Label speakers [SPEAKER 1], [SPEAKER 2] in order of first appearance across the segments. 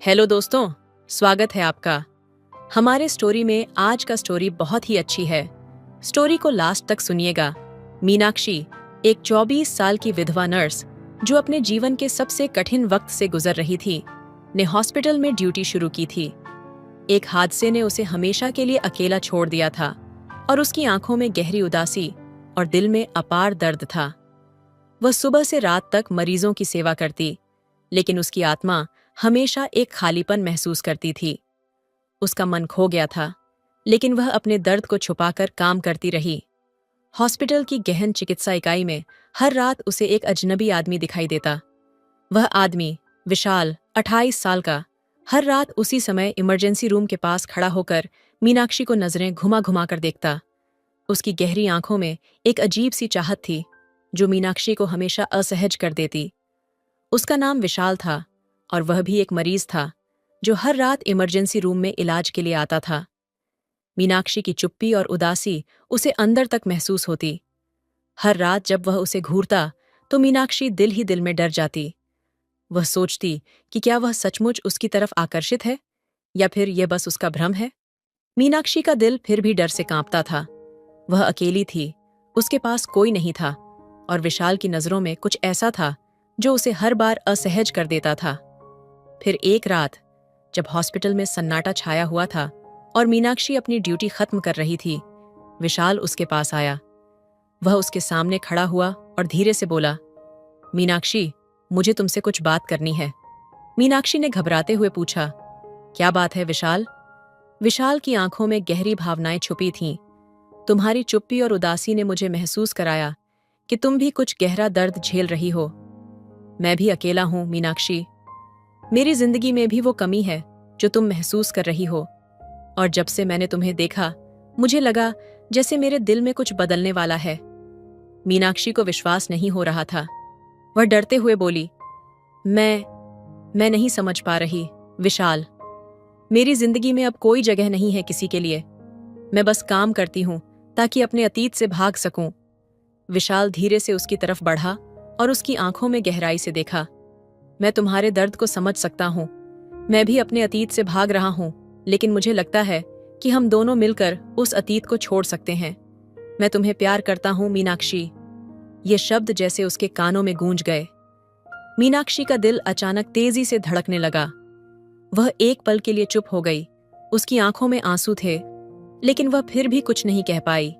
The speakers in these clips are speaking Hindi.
[SPEAKER 1] हेलो दोस्तों, स्वागत है आपका। हमारे स्टोरी में आज का स्टोरी बहुत ही अच्छी है। स्टोरी को लास्ट तक सुनिएगा। मीनाक्षी एक 24 साल की विधवा नर्स जो अपने जीवन के सबसे कठिन वक्त से गुजर रही थी, ने हॉस्पिटल में ड्यूटी शुरू की थी। एक हादसे ने उसे हमेशा के लिए अकेला छोड़ दिया था और उसकी आंखों में गहरी उदासी और दिल में अपार दर्द था। वह सुबह से रात तक मरीजों की सेवा करती, लेकिन उसकी आत्मा हमेशा एक खालीपन महसूस करती थी। उसका मन खो गया था, लेकिन वह अपने दर्द को छुपाकर काम करती रही। हॉस्पिटल की गहन चिकित्सा इकाई में हर रात उसे एक अजनबी आदमी दिखाई देता। वह आदमी, विशाल, 28 साल का, हर रात उसी समय इमरजेंसी रूम के पास खड़ा होकर मीनाक्षी को नजरें घुमा घुमा कर देखता। उसकी गहरी आंखों में एक अजीब सी चाहत थी जो मीनाक्षी को हमेशा असहज कर देती। उसका नाम विशाल था और वह भी एक मरीज था जो हर रात इमरजेंसी रूम में इलाज के लिए आता था। मीनाक्षी की चुप्पी और उदासी उसे अंदर तक महसूस होती। हर रात जब वह उसे घूरता तो मीनाक्षी दिल ही दिल में डर जाती। वह सोचती कि क्या वह सचमुच उसकी तरफ आकर्षित है या फिर यह बस उसका भ्रम है। मीनाक्षी का दिल फिर भी डर से कांपता था। वह अकेली थी, उसके पास कोई नहीं था और विशाल की नजरों में कुछ ऐसा था जो उसे हर बार असहज कर देता था। फिर एक रात जब हॉस्पिटल में सन्नाटा छाया हुआ था और मीनाक्षी अपनी ड्यूटी खत्म कर रही थी, विशाल उसके पास आया। वह उसके सामने खड़ा हुआ और धीरे से बोला, मीनाक्षी, मुझे तुमसे कुछ बात करनी है। मीनाक्षी ने घबराते हुए पूछा, क्या बात है विशाल? विशाल की आंखों में गहरी भावनाएं छुपी थीं। तुम्हारी चुप्पी और उदासी ने मुझे महसूस कराया कि तुम भी कुछ गहरा दर्द झेल रही हो। मैं भी अकेला हूं मीनाक्षी। मेरी जिंदगी में भी वो कमी है जो तुम महसूस कर रही हो, और जब से मैंने तुम्हें देखा मुझे लगा जैसे मेरे दिल में कुछ बदलने वाला है। मीनाक्षी को विश्वास नहीं हो रहा था। वह डरते हुए बोली, मैं नहीं समझ पा रही विशाल। मेरी जिंदगी में अब कोई जगह नहीं है किसी के लिए। मैं बस काम करती हूं ताकि अपने अतीत से भाग सकूं। विशाल धीरे से उसकी तरफ बढ़ा और उसकी आंखों में गहराई से देखा। मैं तुम्हारे दर्द को समझ सकता हूं। मैं भी अपने अतीत से भाग रहा हूं, लेकिन मुझे लगता है कि हम दोनों मिलकर उस अतीत को छोड़ सकते हैं। मैं तुम्हें प्यार करता हूं मीनाक्षी। ये शब्द जैसे उसके कानों में गूंज गए। मीनाक्षी का दिल अचानक तेजी से धड़कने लगा। वह एक पल के लिए चुप हो गई। उसकी आंखों में आंसू थे, लेकिन वह फिर भी कुछ नहीं कह पाई।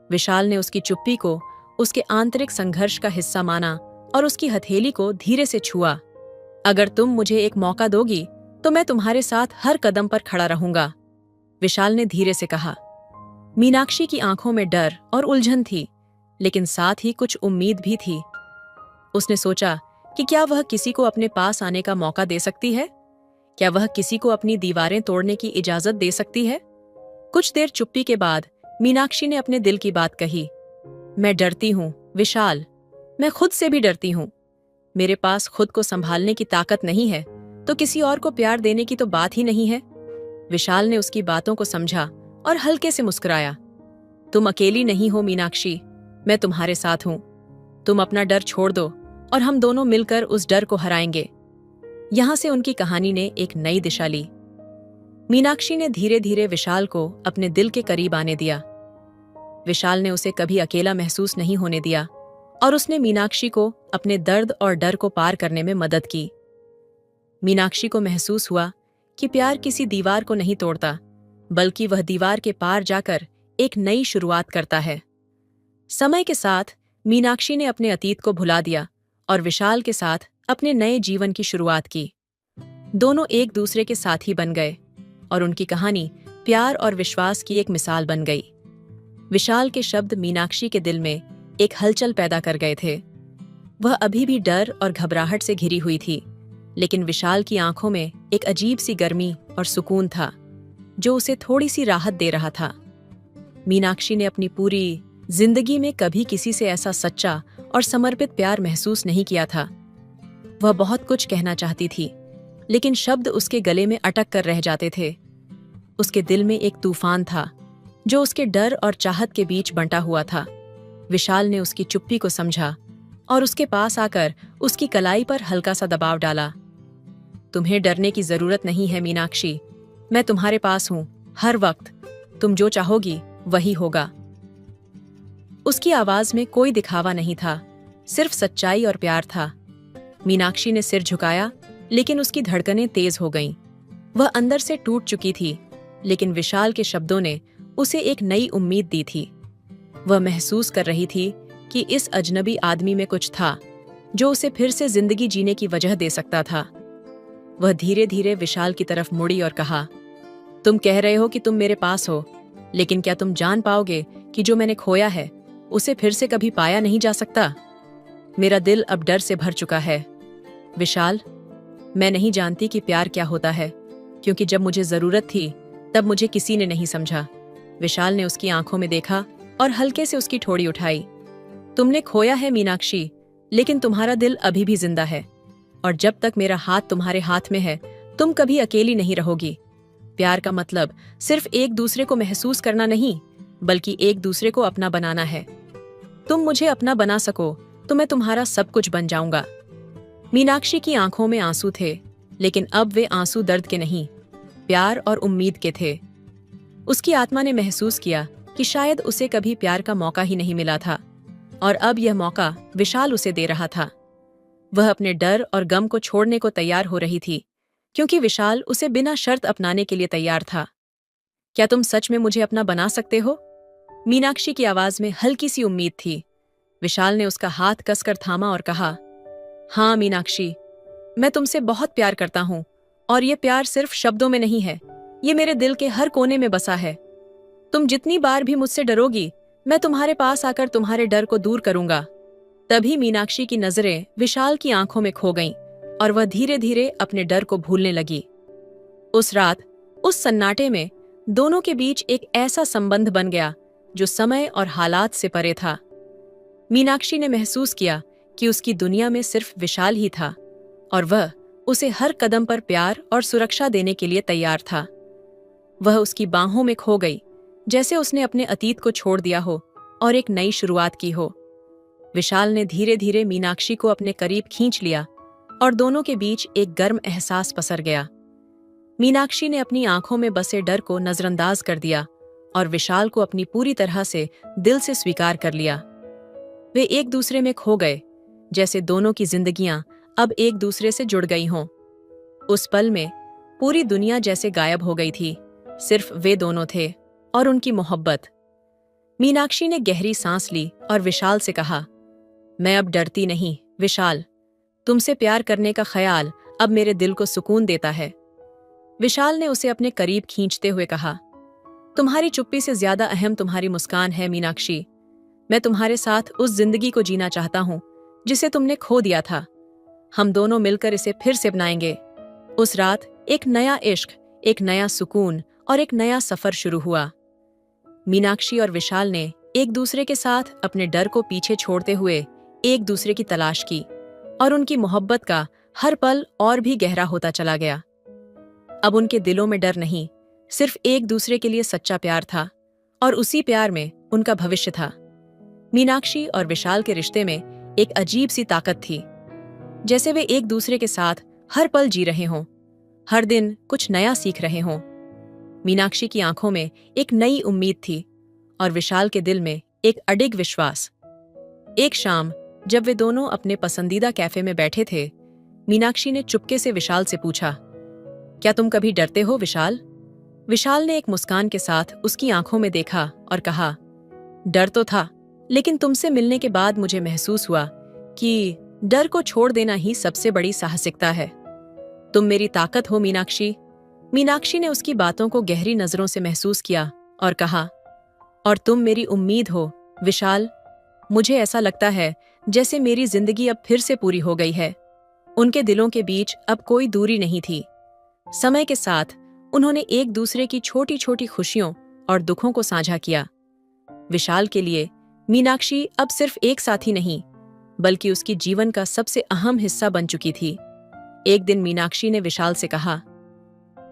[SPEAKER 1] विशाल ने उसकी चुप्पी को उसके आंतरिक संघर्ष का हिस्सा माना और उसकी हथेली को धीरे से छुआ। अगर तुम मुझे एक मौका दोगी तो मैं तुम्हारे साथ हर कदम पर खड़ा रहूंगा, विशाल ने धीरे से कहा। मीनाक्षी की आंखों में डर और उलझन थी, लेकिन साथ ही कुछ उम्मीद भी थी। उसने सोचा कि क्या वह किसी को अपने पास आने का मौका दे सकती है? क्या वह किसी को अपनी दीवारें तोड़ने की इजाजत दे सकती है? कुछ देर चुप्पी के बाद मीनाक्षी ने अपने दिल की बात कही, मैं डरती हूं विशाल। मैं खुद से भी डरती हूं। मेरे पास खुद को संभालने की ताकत नहीं है, तो किसी और को प्यार देने की तो बात ही नहीं है। विशाल ने उसकी बातों को समझा और हल्के से मुस्कुराया। तुम अकेली नहीं हो मीनाक्षी, मैं तुम्हारे साथ हूं। तुम अपना डर छोड़ दो और हम दोनों मिलकर उस डर को हराएंगे। यहां से उनकी कहानी ने एक नई दिशा ली। मीनाक्षी ने धीरे धीरे विशाल को अपने दिल के करीब आने दिया। विशाल ने उसे कभी अकेला महसूस नहीं होने दिया और उसने मीनाक्षी को अपने दर्द और डर को पार करने में मदद की। मीनाक्षी को महसूस हुआ कि प्यार किसी दीवार को नहीं तोड़ता, बल्कि वह दीवार के पार जाकर एक नई शुरुआत करता है। समय के साथ मीनाक्षी ने अपने अतीत को भुला दिया और विशाल के साथ अपने नए जीवन की शुरुआत की। दोनों एक दूसरे के साथी बन गए और उनकी कहानी प्यार और विश्वास की एक मिसाल बन गई। विशाल के शब्द मीनाक्षी के दिल में एक हलचल पैदा कर गए थे। वह अभी भी डर और घबराहट से घिरी हुई थी, लेकिन विशाल की आंखों में एक अजीब सी गर्मी और सुकून था जो उसे थोड़ी सी राहत दे रहा था। मीनाक्षी ने अपनी पूरी जिंदगी में कभी किसी से ऐसा सच्चा और समर्पित प्यार महसूस नहीं किया था। वह बहुत कुछ कहना चाहती थी, लेकिन शब्द उसके गले में अटक कर रह जाते थे। उसके दिल में एक तूफान था जो उसके डर और चाहत के बीच बंटा हुआ था। विशाल ने उसकी चुप्पी को समझा और उसके पास आकर उसकी कलाई पर हल्का सा दबाव डाला। तुम्हें डरने की जरूरत नहीं है मीनाक्षी, मैं तुम्हारे पास हूं हर वक्त। तुम जो चाहोगी वही होगा। उसकी आवाज में कोई दिखावा नहीं था, सिर्फ सच्चाई और प्यार था। मीनाक्षी ने सिर झुकाया, लेकिन उसकी धड़कनें तेज हो गईं। वह अंदर से टूट चुकी थी, लेकिन विशाल के शब्दों ने उसे एक नई उम्मीद दी थी। वह महसूस कर रही थी कि इस अजनबी आदमी में कुछ था जो उसे फिर से जिंदगी जीने की वजह दे सकता था। वह धीरे धीरे विशाल की तरफ मुड़ी और कहा, तुम कह रहे हो कि तुम मेरे पास हो, लेकिन क्या तुम जान पाओगे कि जो मैंने खोया है उसे फिर से कभी पाया नहीं जा सकता? मेरा दिल अब डर से भर चुका है। विशाल, मैं नहीं जानती कि प्यार क्या होता है, क्योंकि जब मुझे जरूरत थी तब मुझे किसी ने नहीं समझा। विशाल ने उसकी आंखों में देखा और हल्के से उसकी ठोड़ी उठाई। तुमने खोया है मीनाक्षी, लेकिन तुम्हारा दिल अभी भी जिंदा है, और जब तक मेरा हाथ तुम्हारे हाथ में है तुम कभी अकेली नहीं रहोगी। प्यार का मतलब सिर्फ एक दूसरे को महसूस करना नहीं, बल्कि एक दूसरे को अपना बनाना है। तुम मुझे अपना बना सको तो मैं तुम्हारा सब कुछ बन जाऊंगा। मीनाक्षी की आंखों में आंसू थे, लेकिन अब वे आंसू दर्द के नहीं, प्यार और उम्मीद के थे। उसकी आत्मा ने महसूस किया कि शायद उसे कभी प्यार का मौका ही नहीं मिला था, और अब यह मौका विशाल उसे दे रहा था। वह अपने डर और गम को छोड़ने को तैयार हो रही थी, क्योंकि विशाल उसे बिना शर्त अपनाने के लिए तैयार था। क्या तुम सच में मुझे अपना बना सकते हो? मीनाक्षी की आवाज में हल्की सी उम्मीद थी। विशाल ने उसका हाथ कसकर थामा और कहा, हाँ मीनाक्षी, मैं तुमसे बहुत प्यार करता हूं, और ये प्यार सिर्फ शब्दों में नहीं है, ये मेरे दिल के हर कोने में बसा है। तुम जितनी बार भी मुझसे डरोगी, मैं तुम्हारे पास आकर तुम्हारे डर को दूर करूंगा। तभी मीनाक्षी की नजरें विशाल की आंखों में खो गईं, और वह धीरे धीरे अपने डर को भूलने लगी। उस रात, उस सन्नाटे में दोनों के बीच एक ऐसा संबंध बन गया जो समय और हालात से परे था। मीनाक्षी ने महसूस किया कि उसकी दुनिया में सिर्फ विशाल ही था, और वह उसे हर कदम पर प्यार और सुरक्षा देने के लिए तैयार था। वह उसकी बाहों में खो गई, जैसे उसने अपने अतीत को छोड़ दिया हो और एक नई शुरुआत की हो। विशाल ने धीरे धीरे मीनाक्षी को अपने करीब खींच लिया, और दोनों के बीच एक गर्म एहसास पसर गया। मीनाक्षी ने अपनी आंखों में बसे डर को नजरअंदाज कर दिया और विशाल को अपनी पूरी तरह से दिल से स्वीकार कर लिया। वे एक दूसरे में खो गए, जैसे दोनों की जिंदगियां अब एक दूसरे से जुड़ गई हों। उस पल में पूरी दुनिया जैसे गायब हो गई थी, सिर्फ वे दोनों थे और उनकी मोहब्बत। मीनाक्षी ने गहरी सांस ली और विशाल से कहा, मैं अब डरती नहीं विशाल, तुमसे प्यार करने का ख्याल अब मेरे दिल को सुकून देता है। विशाल ने उसे अपने करीब खींचते हुए कहा, तुम्हारी चुप्पी से ज्यादा अहम तुम्हारी मुस्कान है मीनाक्षी। मैं तुम्हारे साथ उस जिंदगी को जीना चाहता हूं जिसे तुमने खो दिया था। हम दोनों मिलकर इसे फिर से अपनाएंगे। उस रात एक नया इश्क, एक नया सुकून और एक नया सफर शुरू हुआ। मीनाक्षी और विशाल ने एक दूसरे के साथ अपने डर को पीछे छोड़ते हुए एक दूसरे की तलाश की, और उनकी मोहब्बत का हर पल और भी गहरा होता चला गया। अब उनके दिलों में डर नहीं, सिर्फ एक दूसरे के लिए सच्चा प्यार था, और उसी प्यार में उनका भविष्य था। मीनाक्षी और विशाल के रिश्ते में एक अजीब सी ताकत थी, जैसे वे एक दूसरे के साथ हर पल जी रहे हों, हर दिन कुछ नया सीख रहे हों। मीनाक्षी की आंखों में एक नई उम्मीद थी, और विशाल के दिल में एक अडिग विश्वास। एक शाम जब वे दोनों अपने पसंदीदा कैफे में बैठे थे, मीनाक्षी ने चुपके से विशाल से पूछा, क्या तुम कभी डरते हो विशाल? विशाल ने एक मुस्कान के साथ उसकी आंखों में देखा और कहा, डर तो था, लेकिन तुमसे मिलने के बाद मुझे महसूस हुआ कि डर को छोड़ देना ही सबसे बड़ी साहसिकता है। तुम मेरी ताकत हो मीनाक्षी। मीनाक्षी ने उसकी बातों को गहरी नजरों से महसूस किया और कहा, और तुम मेरी उम्मीद हो विशाल। मुझे ऐसा लगता है जैसे मेरी जिंदगी अब फिर से पूरी हो गई है। उनके दिलों के बीच अब कोई दूरी नहीं थी। समय के साथ उन्होंने एक दूसरे की छोटी छोटी खुशियों और दुखों को साझा किया। विशाल के लिए मीनाक्षी अब सिर्फ एक साथी नहीं, बल्कि उसकी जीवन का सबसे अहम हिस्सा बन चुकी थी। एक दिन मीनाक्षी ने विशाल से कहा,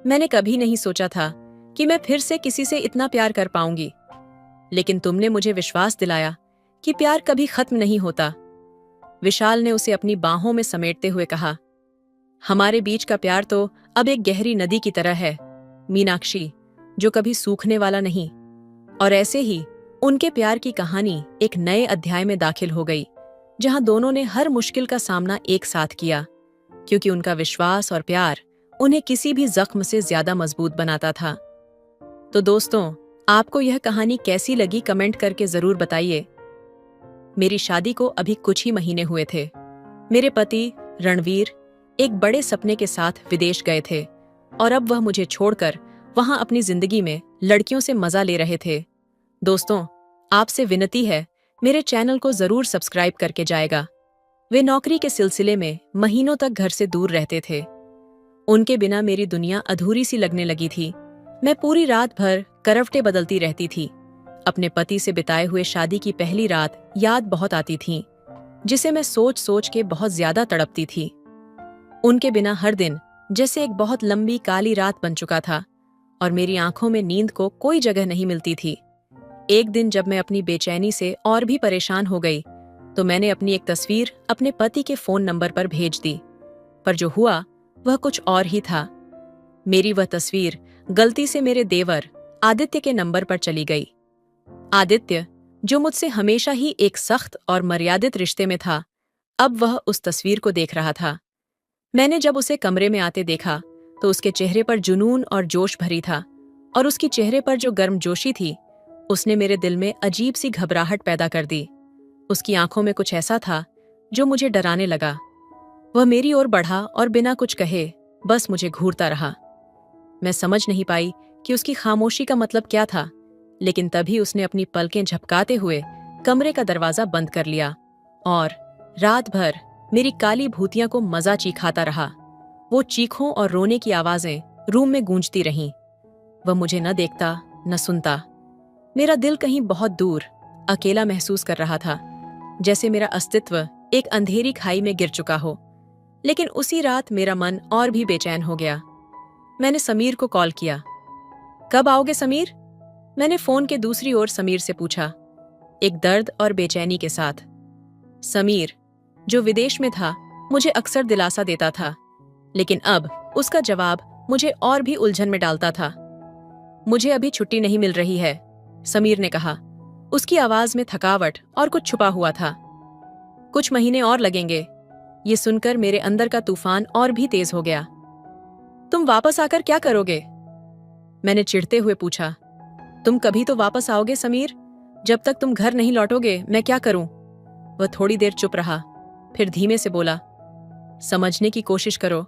[SPEAKER 1] मैंने कभी नहीं सोचा था कि मैं फिर से किसी से इतना प्यार कर पाऊंगी, लेकिन तुमने मुझे विश्वास दिलाया कि प्यार कभी खत्म नहीं होता। विशाल ने उसे अपनी बाहों में समेटते हुए कहा, हमारे बीच का प्यार तो अब एक गहरी नदी की तरह है, मीनाक्षी, जो कभी सूखने वाला नहीं। और ऐसे ही उनके प्यार की कहानी एक नए अध्याय में दाखिल हो गई, जहां दोनों ने हर मुश्किल का सामना एक साथ किया, क्योंकि उनका विश्वास और प्यार उन्हें किसी भी जख्म से ज्यादा मजबूत बनाता था। तो दोस्तों, आपको यह कहानी कैसी लगी कमेंट करके जरूर बताइए। मेरी शादी को अभी कुछ ही महीने हुए थे। मेरे पति रणवीर एक बड़े सपने के साथ विदेश गए थे और अब वह मुझे छोड़कर वहां अपनी जिंदगी में लड़कियों से मजा ले रहे थे। दोस्तों, आपसे विनती है, मेरे चैनल को जरूर सब्सक्राइब करके जाएगा। वे नौकरी के सिलसिले में महीनों तक घर से दूर रहते थे। उनके बिना मेरी दुनिया अधूरी सी लगने लगी थी। मैं पूरी रात भर करवटें बदलती रहती थी। अपने पति से बिताए हुए शादी की पहली रात याद बहुत आती थी, जिसे मैं सोच सोच के बहुत ज्यादा तड़पती थी। उनके बिना हर दिन जैसे एक बहुत लंबी काली रात बन चुका था और मेरी आंखों में नींद को कोई जगह नहीं मिलती थी। एक दिन जब मैं अपनी बेचैनी से और भी परेशान हो गई, तो मैंने अपनी एक तस्वीर अपने पति के फोन नंबर पर भेज दी। पर जो हुआ वह कुछ और ही था। मेरी वह तस्वीर गलती से मेरे देवर आदित्य के नंबर पर चली गई। आदित्य, जो मुझसे हमेशा ही एक सख्त और मर्यादित रिश्ते में था, अब वह उस तस्वीर को देख रहा था। मैंने जब उसे कमरे में आते देखा तो उसके चेहरे पर जुनून और जोश भरी था, और उसकी चेहरे पर जो गर्मजोशी थी, उसने मेरे दिल में अजीब सी घबराहट पैदा कर दी। उसकी आंखों में कुछ ऐसा था जो मुझे डराने लगा। वह मेरी ओर बढ़ा और बिना कुछ कहे बस मुझे घूरता रहा। मैं समझ नहीं पाई कि उसकी खामोशी का मतलब क्या था, लेकिन तभी उसने अपनी पलकें झपकाते हुए कमरे का दरवाजा बंद कर लिया और रात भर मेरी काली भूतियां को मजा चीखाता रहा। वो चीखों और रोने की आवाजें रूम में गूंजती रहीं। वह मुझे न देखता न सुनता। मेरा दिल कहीं बहुत दूर अकेला महसूस कर रहा था, जैसे मेरा अस्तित्व एक अंधेरी खाई में गिर चुका हो। लेकिन उसी रात मेरा मन और भी बेचैन हो गया। मैंने समीर को कॉल किया। कब आओगे समीर? मैंने फोन के दूसरी ओर समीर से पूछा, एक दर्द और बेचैनी के साथ। समीर, जो विदेश में था, मुझे अक्सर दिलासा देता था, लेकिन अब उसका जवाब मुझे और भी उलझन में डालता था। मुझे अभी छुट्टी नहीं मिल रही है, समीर ने कहा। उसकी आवाज में थकावट और कुछ छुपा हुआ था। कुछ महीने और लगेंगे। ये सुनकर मेरे अंदर का तूफान और भी तेज हो गया। तुम वापस आकर क्या करोगे? मैंने चिढ़ते हुए पूछा। तुम कभी तो वापस आओगे समीर। जब तक तुम घर नहीं लौटोगे मैं क्या करूं? वह थोड़ी देर चुप रहा, फिर धीमे से बोला, समझने की कोशिश करो।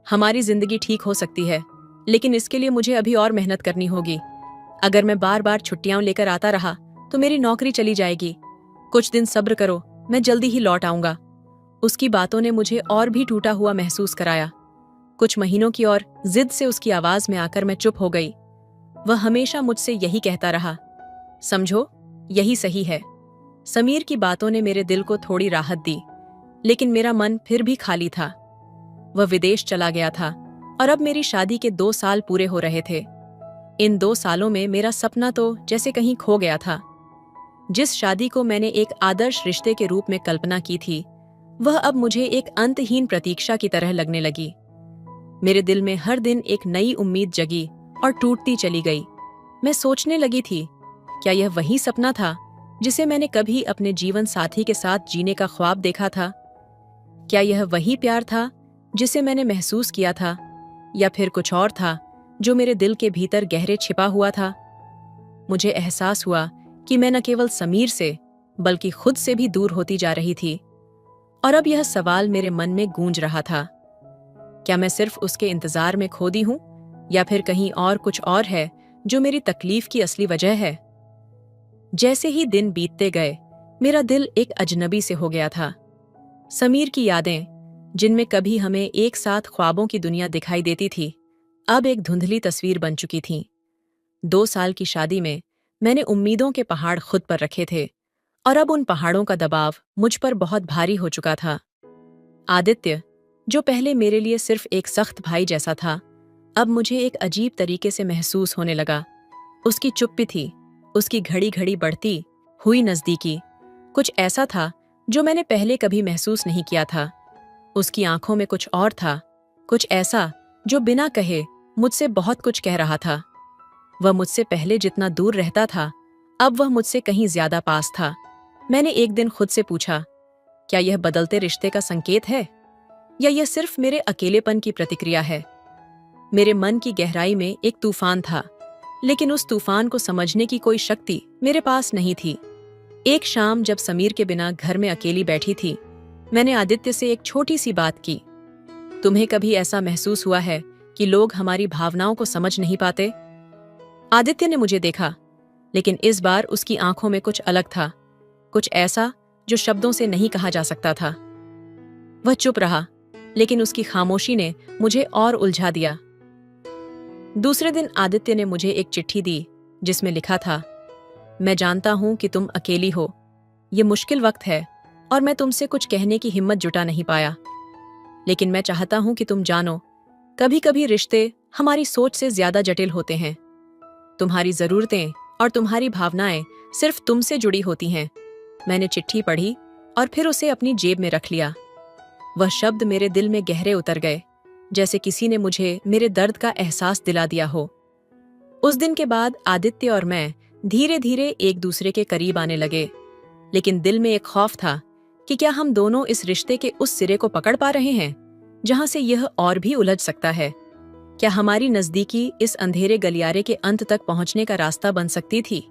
[SPEAKER 1] हमारी जिंदगी ठीक हो सकती है, लेकिन इसके लिए मुझे अभी और मेहनत करनी होगी। अगर मैं बार बार छुट्टियां लेकर आता रहा तो मेरी नौकरी चली जाएगी। कुछ दिन सब्र करो, मैं जल्दी ही लौट आऊंगा। उसकी बातों ने मुझे और भी टूटा हुआ महसूस कराया। कुछ महीनों की और जिद से उसकी आवाज में आकर मैं चुप हो गई। वह हमेशा मुझसे यही कहता रहा, समझो, यही सही है। समीर की बातों ने मेरे दिल को थोड़ी राहत दी, लेकिन मेरा मन फिर भी खाली था। वह विदेश चला गया था और अब मेरी शादी के 2 साल पूरे हो रहे थे। इन 2 सालों में मेरा सपना तो जैसे कहीं खो गया था। जिस शादी को मैंने एक आदर्श रिश्ते के रूप में कल्पना की थी, वह अब मुझे एक अंतहीन प्रतीक्षा की तरह लगने लगी। मेरे दिल में हर दिन एक नई उम्मीद जगी और टूटती चली गई। मैं सोचने लगी थी, क्या यह वही सपना था जिसे मैंने कभी अपने जीवन साथी के साथ जीने का ख्वाब देखा था? क्या यह वही प्यार था जिसे मैंने महसूस किया था, या फिर कुछ और था जो मेरे दिल के भीतर गहरे छिपा हुआ था? मुझे एहसास हुआ कि मैं न केवल समीर से बल्कि खुद से भी दूर होती जा रही थी। और अब यह सवाल मेरे मन में गूंज रहा था, क्या मैं सिर्फ उसके इंतजार में खो दी हूं, या फिर कहीं और कुछ और है जो मेरी तकलीफ की असली वजह है? जैसे ही दिन बीतते गए, मेरा दिल एक अजनबी से हो गया था। समीर की यादें, जिनमें कभी हमें एक साथ ख्वाबों की दुनिया दिखाई देती थी, अब एक धुंधली तस्वीर बन चुकी थीं। 2 साल की शादी में मैंने उम्मीदों के पहाड़ खुद पर रखे थे, और अब उन पहाड़ों का दबाव मुझ पर बहुत भारी हो चुका था। आदित्य, जो पहले मेरे लिए सिर्फ एक सख्त भाई जैसा था, अब मुझे एक अजीब तरीके से महसूस होने लगा। उसकी चुप्पी थी, उसकी घड़ी घड़ी बढ़ती हुई नजदीकी, कुछ ऐसा था जो मैंने पहले कभी महसूस नहीं किया था। उसकी आंखों में कुछ और था, कुछ ऐसा जो बिना कहे मुझसे बहुत कुछ कह रहा था। वह मुझसे पहले जितना दूर रहता था, अब वह मुझसे कहीं ज्यादा पास था। मैंने एक दिन खुद से पूछा, क्या यह बदलते रिश्ते का संकेत है या यह सिर्फ मेरे अकेलेपन की प्रतिक्रिया है? मेरे मन की गहराई में एक तूफान था, लेकिन उस तूफान को समझने की कोई शक्ति मेरे पास नहीं थी। एक शाम जब समीर के बिना घर में अकेली बैठी थी, मैंने आदित्य से एक छोटी सी बात की। तुम्हें कभी ऐसा महसूस हुआ है कि लोग हमारी भावनाओं को समझ नहीं पाते? आदित्य ने मुझे देखा, लेकिन इस बार उसकी आंखों में कुछ अलग था, कुछ ऐसा जो शब्दों से नहीं कहा जा सकता था। वह चुप रहा, लेकिन उसकी खामोशी ने मुझे और उलझा दिया। दूसरे दिन आदित्य ने मुझे एक चिट्ठी दी जिसमें लिखा था, मैं जानता हूं कि तुम अकेली हो, ये मुश्किल वक्त है और मैं तुमसे कुछ कहने की हिम्मत जुटा नहीं पाया, लेकिन मैं चाहता हूं कि तुम जानो, कभी कभी रिश्ते हमारी सोच से ज्यादा जटिल होते हैं। तुम्हारी जरूरतें और तुम्हारी भावनाएं सिर्फ तुमसे जुड़ी होती हैं। मैंने चिट्ठी पढ़ी और फिर उसे अपनी जेब में रख लिया। वह शब्द मेरे दिल में गहरे उतर गए, जैसे किसी ने मुझे मेरे दर्द का एहसास दिला दिया हो। उस दिन के बाद आदित्य और मैं धीरे धीरे एक दूसरे के करीब आने लगे, लेकिन दिल में एक खौफ था कि क्या हम दोनों इस रिश्ते के उस सिरे को पकड़ पा रहे हैं जहां से यह और भी उलझ सकता है? क्या हमारी नजदीकी इस अंधेरे गलियारे के अंत तक पहुंचने का रास्ता बन सकती थी?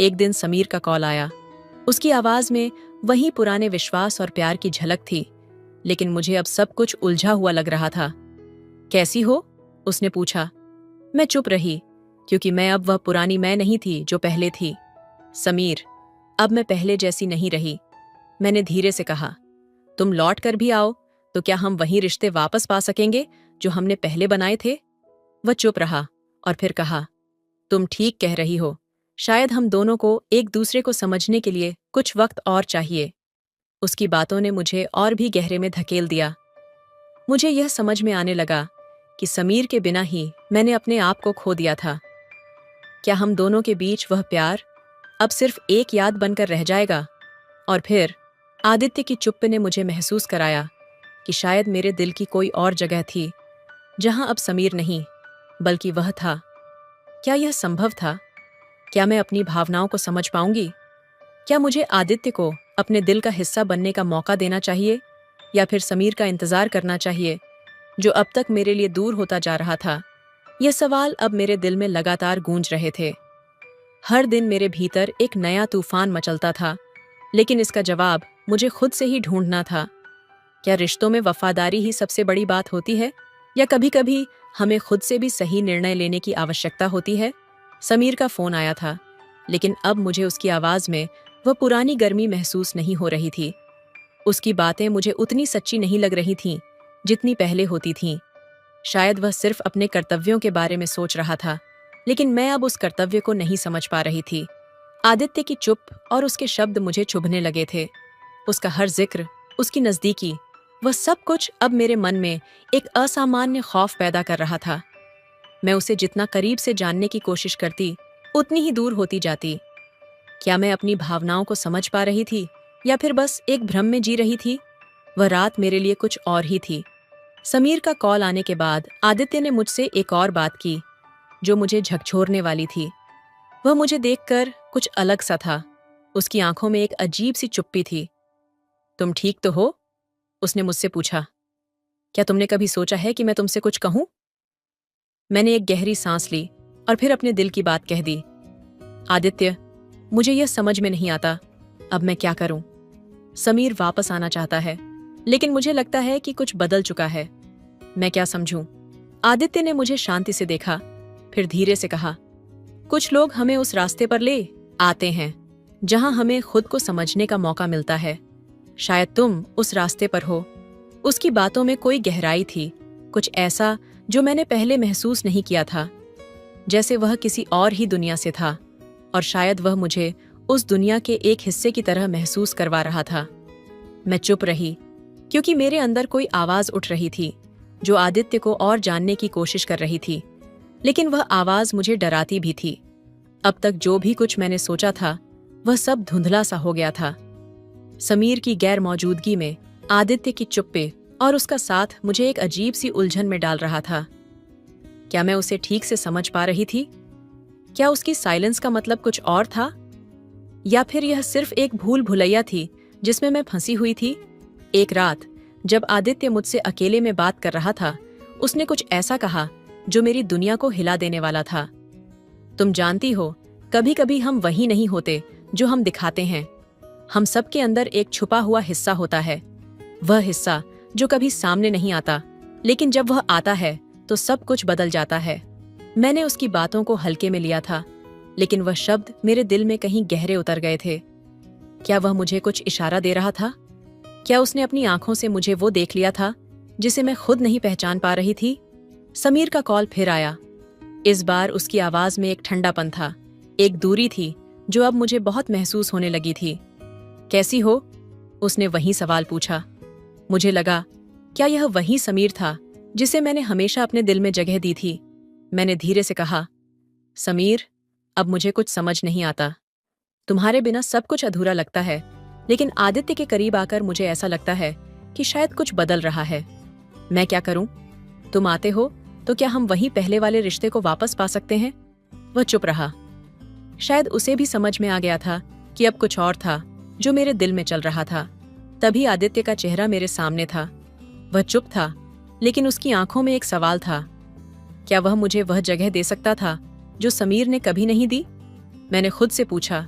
[SPEAKER 1] एक दिन समीर का कॉल आया। उसकी आवाज में वही पुराने विश्वास और प्यार की झलक थी, लेकिन मुझे अब सब कुछ उलझा हुआ लग रहा था। कैसी हो? उसने पूछा। मैं चुप रही, क्योंकि मैं अब वह पुरानी मैं नहीं थी जो पहले थी। समीर, अब मैं पहले जैसी नहीं रही। मैंने धीरे से कहा, तुम लौट कर भी आओ तो क्या हम वही रिश्ते वापस पा सकेंगे जो हमने पहले बनाए थे? वह चुप रहा और फिर कहा, तुम ठीक कह रही हो, शायद हम दोनों को एक दूसरे को समझने के लिए कुछ वक्त और चाहिए। उसकी बातों ने मुझे और भी गहरे में धकेल दिया। मुझे यह समझ में आने लगा कि समीर के बिना ही मैंने अपने आप को खो दिया था। क्या हम दोनों के बीच वह प्यार अब सिर्फ एक याद बनकर रह जाएगा? और फिर आदित्य की चुप्प ने मुझे महसूस कराया कि शायद मेरे दिल की कोई और जगह थी, जहां अब समीर नहीं, बल्कि वह था। क्या यह संभव था? क्या मैं अपनी भावनाओं को समझ पाऊंगी? क्या मुझे आदित्य को अपने दिल का हिस्सा बनने का मौका देना चाहिए, या फिर समीर का इंतजार करना चाहिए, जो अब तक मेरे लिए दूर होता जा रहा था? यह सवाल अब मेरे दिल में लगातार गूंज रहे थे। हर दिन मेरे भीतर एक नया तूफान मचलता था, लेकिन इसका जवाब मुझे खुद से ही ढूंढना था। क्या रिश्तों में वफादारी ही सबसे बड़ी बात होती है, या कभी-कभी हमें खुद से भी सही निर्णय लेने की आवश्यकता होती है? समीर का फोन आया था, लेकिन अब मुझे उसकी आवाज में वह पुरानी गर्मी महसूस नहीं हो रही थी। उसकी बातें मुझे उतनी सच्ची नहीं लग रही थीं जितनी पहले होती थीं। शायद वह सिर्फ अपने कर्तव्यों के बारे में सोच रहा था, लेकिन मैं अब उस कर्तव्य को नहीं समझ पा रही थी। आदित्य की चुप और उसके शब्द मुझे चुभने लगे थे। उसका हर जिक्र, उसकी नजदीकी, वह सब कुछ अब मेरे मन में एक असामान्य खौफ पैदा कर रहा था। मैं उसे जितना करीब से जानने की कोशिश करती, उतनी ही दूर होती जाती। क्या मैं अपनी भावनाओं को समझ पा रही थी, या फिर बस एक भ्रम में जी रही थी? वह रात मेरे लिए कुछ और ही थी। समीर का कॉल आने के बाद आदित्य ने मुझसे एक और बात की जो मुझे झकझोरने वाली थी। वह मुझे देखकर कुछ अलग सा था। उसकी आंखों में एक अजीब सी चुप्पी थी। तुम ठीक तो हो? उसने मुझसे पूछा। क्या तुमने कभी सोचा है कि मैं तुमसे कुछ कहूं? मैंने एक गहरी सांस ली और फिर अपने दिल की बात कह दी। आदित्य, मुझे यह समझ में नहीं आता, अब मैं क्या करूं? समीर वापस आना चाहता है, लेकिन मुझे लगता है कि कुछ बदल चुका है। मैं क्या समझूं? आदित्य ने मुझे शांति से देखा, फिर धीरे से कहा, कुछ लोग हमें उस रास्ते पर ले आते हैं जहां हमें खुद को समझने का मौका मिलता है। शायद तुम उस रास्ते पर हो। उसकी बातों में कोई गहराई थी, कुछ ऐसा जो मैंने पहले महसूस नहीं किया था, जैसे वह किसी और ही दुनिया से था, और शायद वह मुझे उस दुनिया के एक हिस्से की तरह महसूस करवा रहा था। मैं चुप रही, क्योंकि मेरे अंदर कोई आवाज उठ रही थी जो आदित्य को और जानने की कोशिश कर रही थी, लेकिन वह आवाज मुझे डराती भी थी। अब तक जो भी कुछ मैंने सोचा था, वह सब धुंधला सा हो गया था। समीर की गैर मौजूदगी में आदित्य की चुप्पे और उसका साथ मुझे एक अजीब सी उलझन में डाल रहा था। क्या मैं उसे ठीक से समझ पा रही थी? क्या उसकी साइलेंस का मतलब कुछ और था, या फिर यह सिर्फ एक भूल भुलैया थी जिसमें मैं फंसी हुई थी? एक रात जब आदित्य मुझसे अकेले में बात कर रहा था, उसने कुछ ऐसा कहा जो मेरी दुनिया को हिला देने वाला था। तुम जानती हो, कभी कभी हम वही नहीं होते जो हम दिखाते हैं। हम सबके अंदर एक छुपा हुआ हिस्सा होता है, वह हिस्सा जो कभी सामने नहीं आता, लेकिन जब वह आता है तो सब कुछ बदल जाता है। मैंने उसकी बातों को हल्के में लिया था, लेकिन वह शब्द मेरे दिल में कहीं गहरे उतर गए थे। क्या वह मुझे कुछ इशारा दे रहा था? क्या उसने अपनी आंखों से मुझे वो देख लिया था जिसे मैं खुद नहीं पहचान पा रही थी? समीर का कॉल फिर आया। इस बार उसकी आवाज में एक ठंडापन था, एक दूरी थी जो अब मुझे बहुत महसूस होने लगी थी। कैसी हो? उसने वही सवाल पूछा। मुझे लगा, क्या यह वही समीर था जिसे मैंने हमेशा अपने दिल में जगह दी थी? मैंने धीरे से कहा, समीर, अब मुझे कुछ समझ नहीं आता। तुम्हारे बिना सब कुछ अधूरा लगता है, लेकिन आदित्य के करीब आकर मुझे ऐसा लगता है कि शायद कुछ बदल रहा है। मैं क्या करूं? तुम आते हो तो क्या हम वही पहले वाले रिश्ते को वापस पा सकते हैं? वह चुप रहा। शायद उसे भी समझ में आ गया था कि अब कुछ और था जो मेरे दिल में चल रहा था। तभी आदित्य का चेहरा मेरे सामने था। वह चुप था, लेकिन उसकी आंखों में एक सवाल था। क्या वह मुझे वह जगह दे सकता था जो समीर ने कभी नहीं दी? मैंने खुद से पूछा,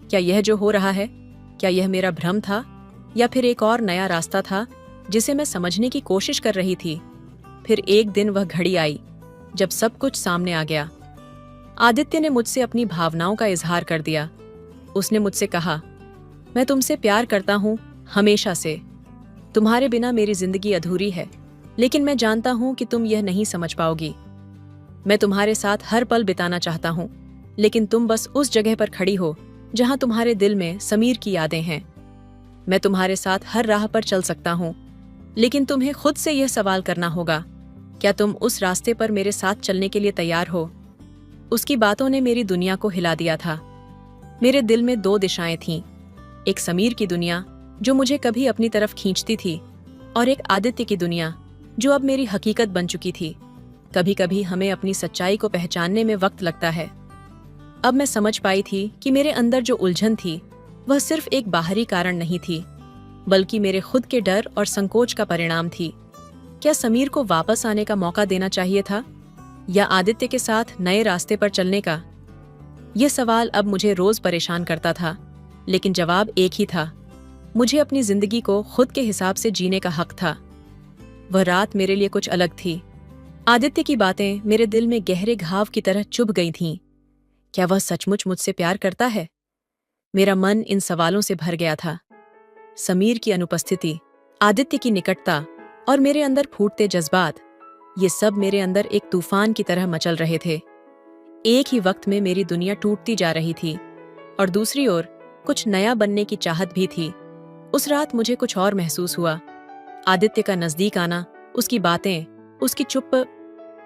[SPEAKER 1] क्या यह जो हो रहा है, क्या यह मेरा भ्रम था, या फिर एक और नया रास्ता था जिसे मैं समझने की कोशिश कर रही थी? फिर एक दिन वह घड़ी आई जब सब कुछ सामने आ गया। आदित्य ने मुझसे अपनी भावनाओं का इजहार कर दिया। उसने मुझसे कहा, मैं तुमसे प्यार करता हूं, हमेशा से। तुम्हारे बिना मेरी जिंदगी अधूरी है, लेकिन मैं जानता हूं कि तुम यह नहीं समझ पाओगी। मैं तुम्हारे साथ हर पल बिताना चाहता हूं, लेकिन तुम बस उस जगह पर खड़ी हो जहां तुम्हारे दिल में समीर की यादें हैं। मैं तुम्हारे साथ हर राह पर चल सकता हूं, लेकिन तुम्हें खुद से यह सवाल करना होगा, क्या तुम उस रास्ते पर मेरे साथ चलने के लिए तैयार हो? उसकी बातों ने मेरी दुनिया को हिला दिया था। मेरे दिल में दो दिशाएं थीं, एक समीर की दुनिया जो मुझे कभी अपनी तरफ खींचती थी, और एक आदित्य की दुनिया जो अब मेरी हकीकत बन चुकी थी। कभी कभी हमें अपनी सच्चाई को पहचानने में वक्त लगता है। अब मैं समझ पाई थी कि मेरे अंदर जो उलझन थी वह सिर्फ एक बाहरी कारण नहीं थी, बल्कि मेरे खुद के डर और संकोच का परिणाम थी। क्या समीर को वापस आने का मौका देना चाहिए था, या आदित्य के साथ नए रास्ते पर चलने का? यह सवाल अब मुझे रोज परेशान करता था, लेकिन जवाब एक ही था, मुझे अपनी जिंदगी को खुद के हिसाब से जीने का हक था। वह रात मेरे लिए कुछ अलग थी। आदित्य की बातें मेरे दिल में गहरे घाव की तरह चुभ गई थीं। क्या वह सचमुच मुझसे प्यार करता है? मेरा मन इन सवालों से भर गया था। समीर की अनुपस्थिति, आदित्य की निकटता और मेरे अंदर फूटते जज्बात, ये सब मेरे अंदर एक तूफान की तरह मचल रहे थे। एक ही वक्त में मेरी दुनिया टूटती जा रही थी, और दूसरी ओर कुछ नया बनने की चाहत भी थी। उस रात मुझे कुछ और महसूस हुआ। आदित्य का नजदीक आना, उसकी बातें, उसकी चुप,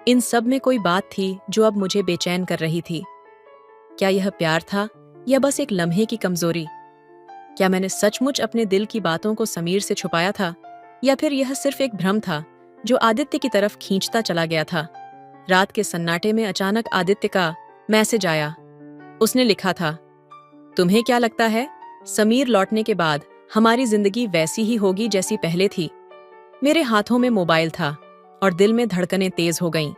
[SPEAKER 1] इन सब में कोई बात थी जो अब मुझे बेचैन कर रही थी। क्या यह प्यार था, या बस एक लम्हे की कमजोरी? क्या मैंने सचमुच अपने दिल की बातों को समीर से छुपाया था, या फिर यह सिर्फ एक भ्रम था जो आदित्य की तरफ खींचता चला गया था? रात के सन्नाटे में अचानक आदित्य का मैसेज आया। उसने लिखा था, तुम्हें क्या लगता है, समीर लौटने के बाद हमारी जिंदगी वैसी ही होगी जैसी पहले थी? मेरे हाथों में मोबाइल था और दिल में धड़कनें तेज हो गईं।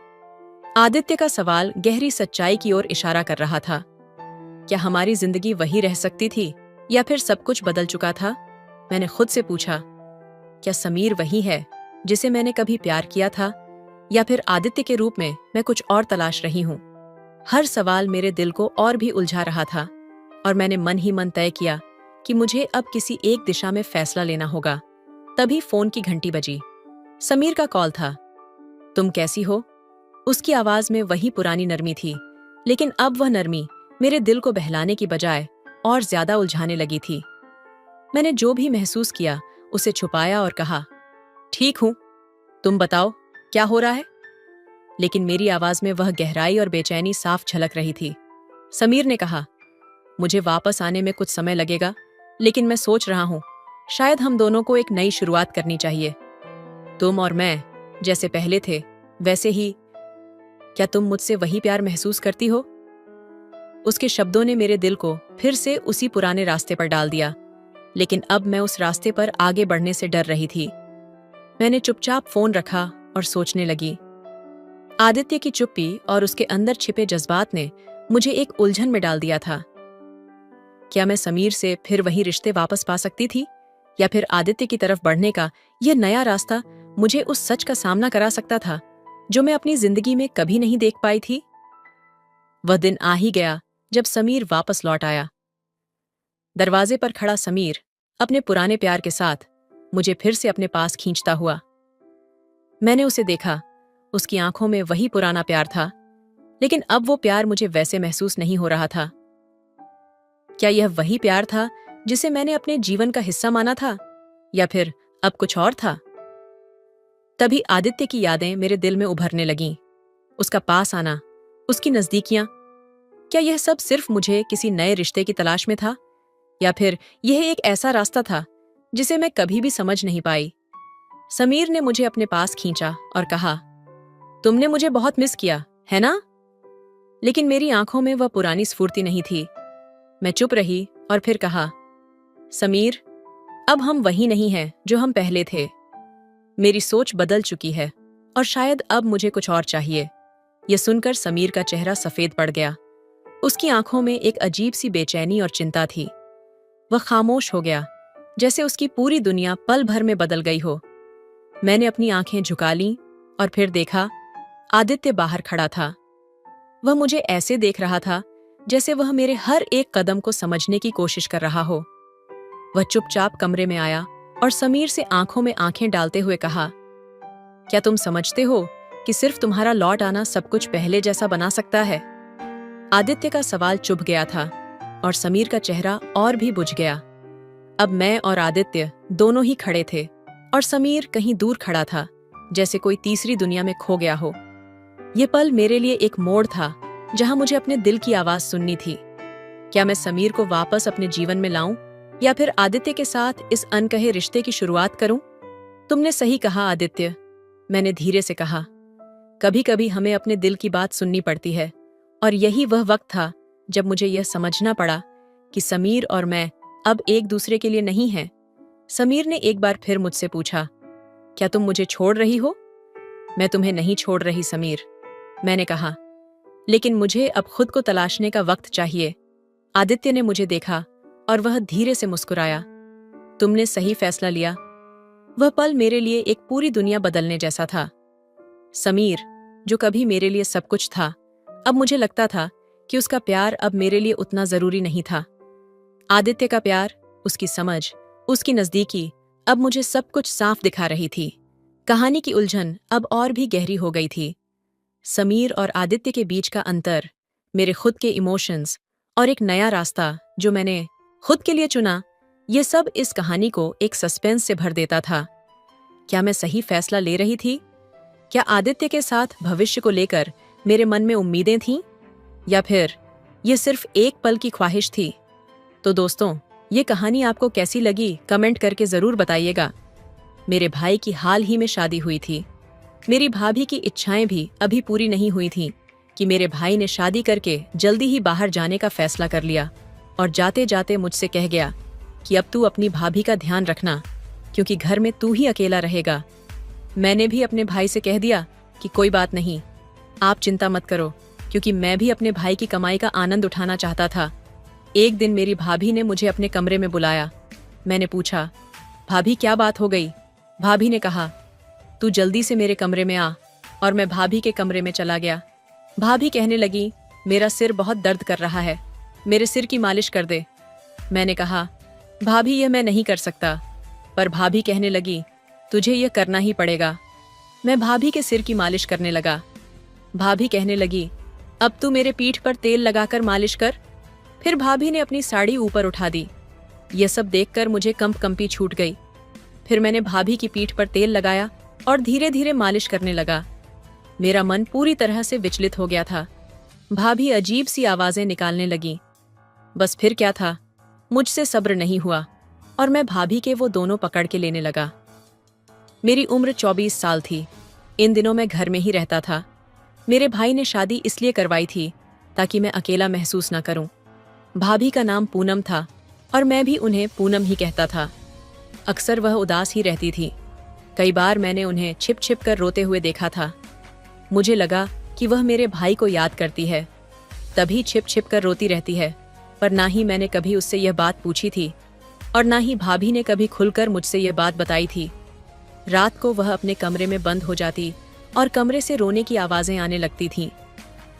[SPEAKER 1] आदित्य का सवाल गहरी सच्चाई की ओर इशारा कर रहा था। क्या हमारी जिंदगी वही रह सकती थी, या फिर सब कुछ बदल चुका था? मैंने खुद से पूछा, क्या समीर वही है जिसे मैंने कभी प्यार किया था, या फिर आदित्य के रूप में मैं कुछ और तलाश रही हूं? हर सवाल मेरे दिल को और भी उलझा रहा था, और मैंने मन ही मन तय किया कि मुझे अब किसी एक दिशा में फैसला लेना होगा। तभी फोन की घंटी बजी। समीर का कॉल था। तुम कैसी हो? उसकी आवाज में वही पुरानी नरमी थी, लेकिन अब वह नरमी मेरे दिल को बहलाने की बजाय और ज्यादा उलझाने लगी थी। मैंने जो भी महसूस किया उसे छुपाया और कहा, ठीक हूं, तुम बताओ क्या हो रहा है? लेकिन मेरी आवाज में वह गहराई और बेचैनी साफ झलक रही थी। समीर ने कहा, मुझे वापस आने में कुछ समय लगेगा, लेकिन मैं सोच रहा हूं शायद हम दोनों को एक नई शुरुआत करनी चाहिए। तुम और मैं जैसे पहले थे वैसे ही। क्या तुम मुझसे वही प्यार महसूस करती हो? उसके शब्दों ने मेरे दिल को फिर से उसी पुराने रास्ते पर डाल दिया, लेकिन अब मैं उस रास्ते पर आगे बढ़ने से डर रही थी। मैंने चुपचाप फोन रखा और सोचने लगी। आदित्य की चुप्पी और उसके अंदर छिपे जज्बात ने मुझे एक उलझन में डाल दिया था। क्या मैं समीर से फिर वही रिश्ते वापस पा सकती थी, या फिर आदित्य की तरफ बढ़ने का यह नया रास्ता मुझे उस सच का सामना करा सकता था जो मैं अपनी जिंदगी में कभी नहीं देख पाई थी? वह दिन आ ही गया जब समीर वापस लौट आया। दरवाजे पर खड़ा समीर अपने पुराने प्यार के साथ मुझे फिर से अपने पास खींचता हुआ। मैंने उसे देखा। उसकी आंखों में वही पुराना प्यार था, लेकिन अब वो प्यार मुझे वैसे महसूस नहीं हो रहा था। क्या यह वही प्यार था जिसे मैंने अपने जीवन का हिस्सा माना था, या फिर अब कुछ और था? तभी आदित्य की यादें मेरे दिल में उभरने लगीं। उसका पास आना, उसकी नजदीकियां। क्या यह सब सिर्फ मुझे किसी नए रिश्ते की तलाश में था, या फिर यह एक ऐसा रास्ता था जिसे मैं कभी भी समझ नहीं पाई? समीर ने मुझे अपने पास खींचा और कहा, तुमने मुझे बहुत मिस किया, है ना? लेकिन मेरी आंखों में वह पुरानी स्फूर्ति नहीं थी। मैं चुप रही और फिर कहा, समीर, अब हम वही नहीं हैं जो हम पहले थे। मेरी सोच बदल चुकी है और शायद अब मुझे कुछ और चाहिए। यह सुनकर समीर का चेहरा सफेद पड़ गया। उसकी आंखों में एक अजीब सी बेचैनी और चिंता थी। वह खामोश हो गया, जैसे उसकी पूरी दुनिया पल भर में बदल गई हो। मैंने अपनी आंखें झुका लीं और फिर देखा, आदित्य बाहर खड़ा था। वह मुझे ऐसे देख रहा था जैसे वह मेरे हर एक कदम को समझने की कोशिश कर रहा हो। वह चुपचाप कमरे में आया और समीर से आंखों में आंखें डालते हुए कहा, क्या तुम समझते हो कि सिर्फ तुम्हारा लौट आना सब कुछ पहले जैसा बना सकता है? आदित्य का सवाल चुभ गया था और समीर का चेहरा और भी बुझ गया। अब मैं और आदित्य दोनों ही खड़े थे और समीर कहीं दूर खड़ा था, जैसे कोई तीसरी दुनिया में खो गया हो। यह पल मेरे लिए एक मोड़ था जहां मुझे अपने दिल की आवाज सुननी थी। क्या मैं समीर को वापस अपने जीवन में लाऊं, या फिर आदित्य के साथ इस अनकहे रिश्ते की शुरुआत करूं? तुमने सही कहा आदित्य, मैंने धीरे से कहा। कभी कभी हमें अपने दिल की बात सुननी पड़ती है, और यही वह वक्त था जब मुझे यह समझना पड़ा कि समीर और मैं अब एक दूसरे के लिए नहीं हैं। समीर ने एक बार फिर मुझसे पूछा, क्या तुम मुझे छोड़ रही हो? मैं तुम्हें नहीं छोड़ रही समीर, मैंने कहा, लेकिन मुझे अब खुद को तलाशने का वक्त चाहिए। आदित्य ने मुझे देखा और वह धीरे से मुस्कुराया। तुमने सही फैसला लिया। वह पल मेरे लिए एक पूरी दुनिया बदलने जैसा था। समीर, जो कभी मेरे लिए सब कुछ था, अब मुझे लगता था कि उसका प्यार अब मेरे लिए उतना जरूरी नहीं था। आदित्य का प्यार, उसकी समझ, उसकी नजदीकी अब मुझे सब कुछ साफ दिखा रही थी। कहानी की उलझन अब और भी गहरी हो गई थी। समीर और आदित्य के बीच का अंतर, मेरे खुद के इमोशंस और एक नया रास्ता जो मैंने खुद के लिए चुना, यह सब इस कहानी को एक सस्पेंस से भर देता था। क्या मैं सही फैसला ले रही थी? क्या आदित्य के साथ भविष्य को लेकर मेरे मन में उम्मीदें थीं, या फिर यह सिर्फ एक पल की ख्वाहिश थी? तो दोस्तों, ये कहानी आपको कैसी लगी कमेंट करके जरूर बताइएगा। मेरे भाई की हाल ही में शादी हुई थी। मेरी भाभी की इच्छाएं भी अभी पूरी नहीं हुई थीं कि मेरे भाई ने शादी करके जल्दी ही बाहर जाने का फैसला कर लिया और जाते जाते मुझसे कह गया कि अब तू अपनी भाभी का ध्यान रखना, क्योंकि घर में तू ही अकेला रहेगा। मैंने भी अपने भाई से कह दिया कि कोई बात नहीं, आप चिंता मत करो, क्योंकि मैं भी अपने भाई की कमाई का आनंद उठाना चाहता था। एक दिन मेरी भाभी ने मुझे अपने कमरे में बुलाया। मैंने पूछा, भाभी क्या बात हो गई? भाभी ने कहा, तू जल्दी से मेरे कमरे में आ। और मैं भाभी के कमरे में चला गया। भाभी कहने लगी, मेरा सिर बहुत दर्द कर रहा है, मेरे सिर की मालिश कर दे। मैंने कहा, भाभी यह मैं नहीं कर सकता। पर भाभी कहने लगी, तुझे यह करना ही पड़ेगा। मैं भाभी के सिर की मालिश करने लगा। भाभी कहने लगी, अब तू मेरे पीठ पर तेल लगाकर मालिश कर। फिर भाभी ने अपनी साड़ी ऊपर उठा दी। यह सब देखकर मुझे कंपी छूट गई। फिर मैंने भाभी की पीठ पर तेल लगाया और धीरे धीरे मालिश करने लगा। मेरा मन पूरी तरह से विचलित हो गया था। भाभी अजीब सी आवाजें निकालने लगी। बस फिर क्या था, मुझसे सब्र नहीं हुआ और मैं भाभी के वो दोनों पकड़ के लेने लगा। मेरी उम्र 24 साल थी। इन दिनों मैं घर में ही रहता था। मेरे भाई ने शादी इसलिए करवाई थी ताकि मैं अकेला महसूस ना करूं। भाभी का नाम पूनम था और मैं भी उन्हें पूनम ही कहता था। अक्सर वह उदास ही रहती थी। कई बार मैंने उन्हें छिप छिप कर रोते हुए देखा था। मुझे लगा कि वह मेरे भाई को याद करती है, तभी छिप छिप कर रोती रहती है। पर ना ही मैंने कभी उससे यह बात पूछी थी और ना ही भाभी ने कभी खुलकर मुझसे यह बात बताई थी। रात को वह अपने कमरे में बंद हो जाती और कमरे से रोने की आवाजें आने लगती थीं।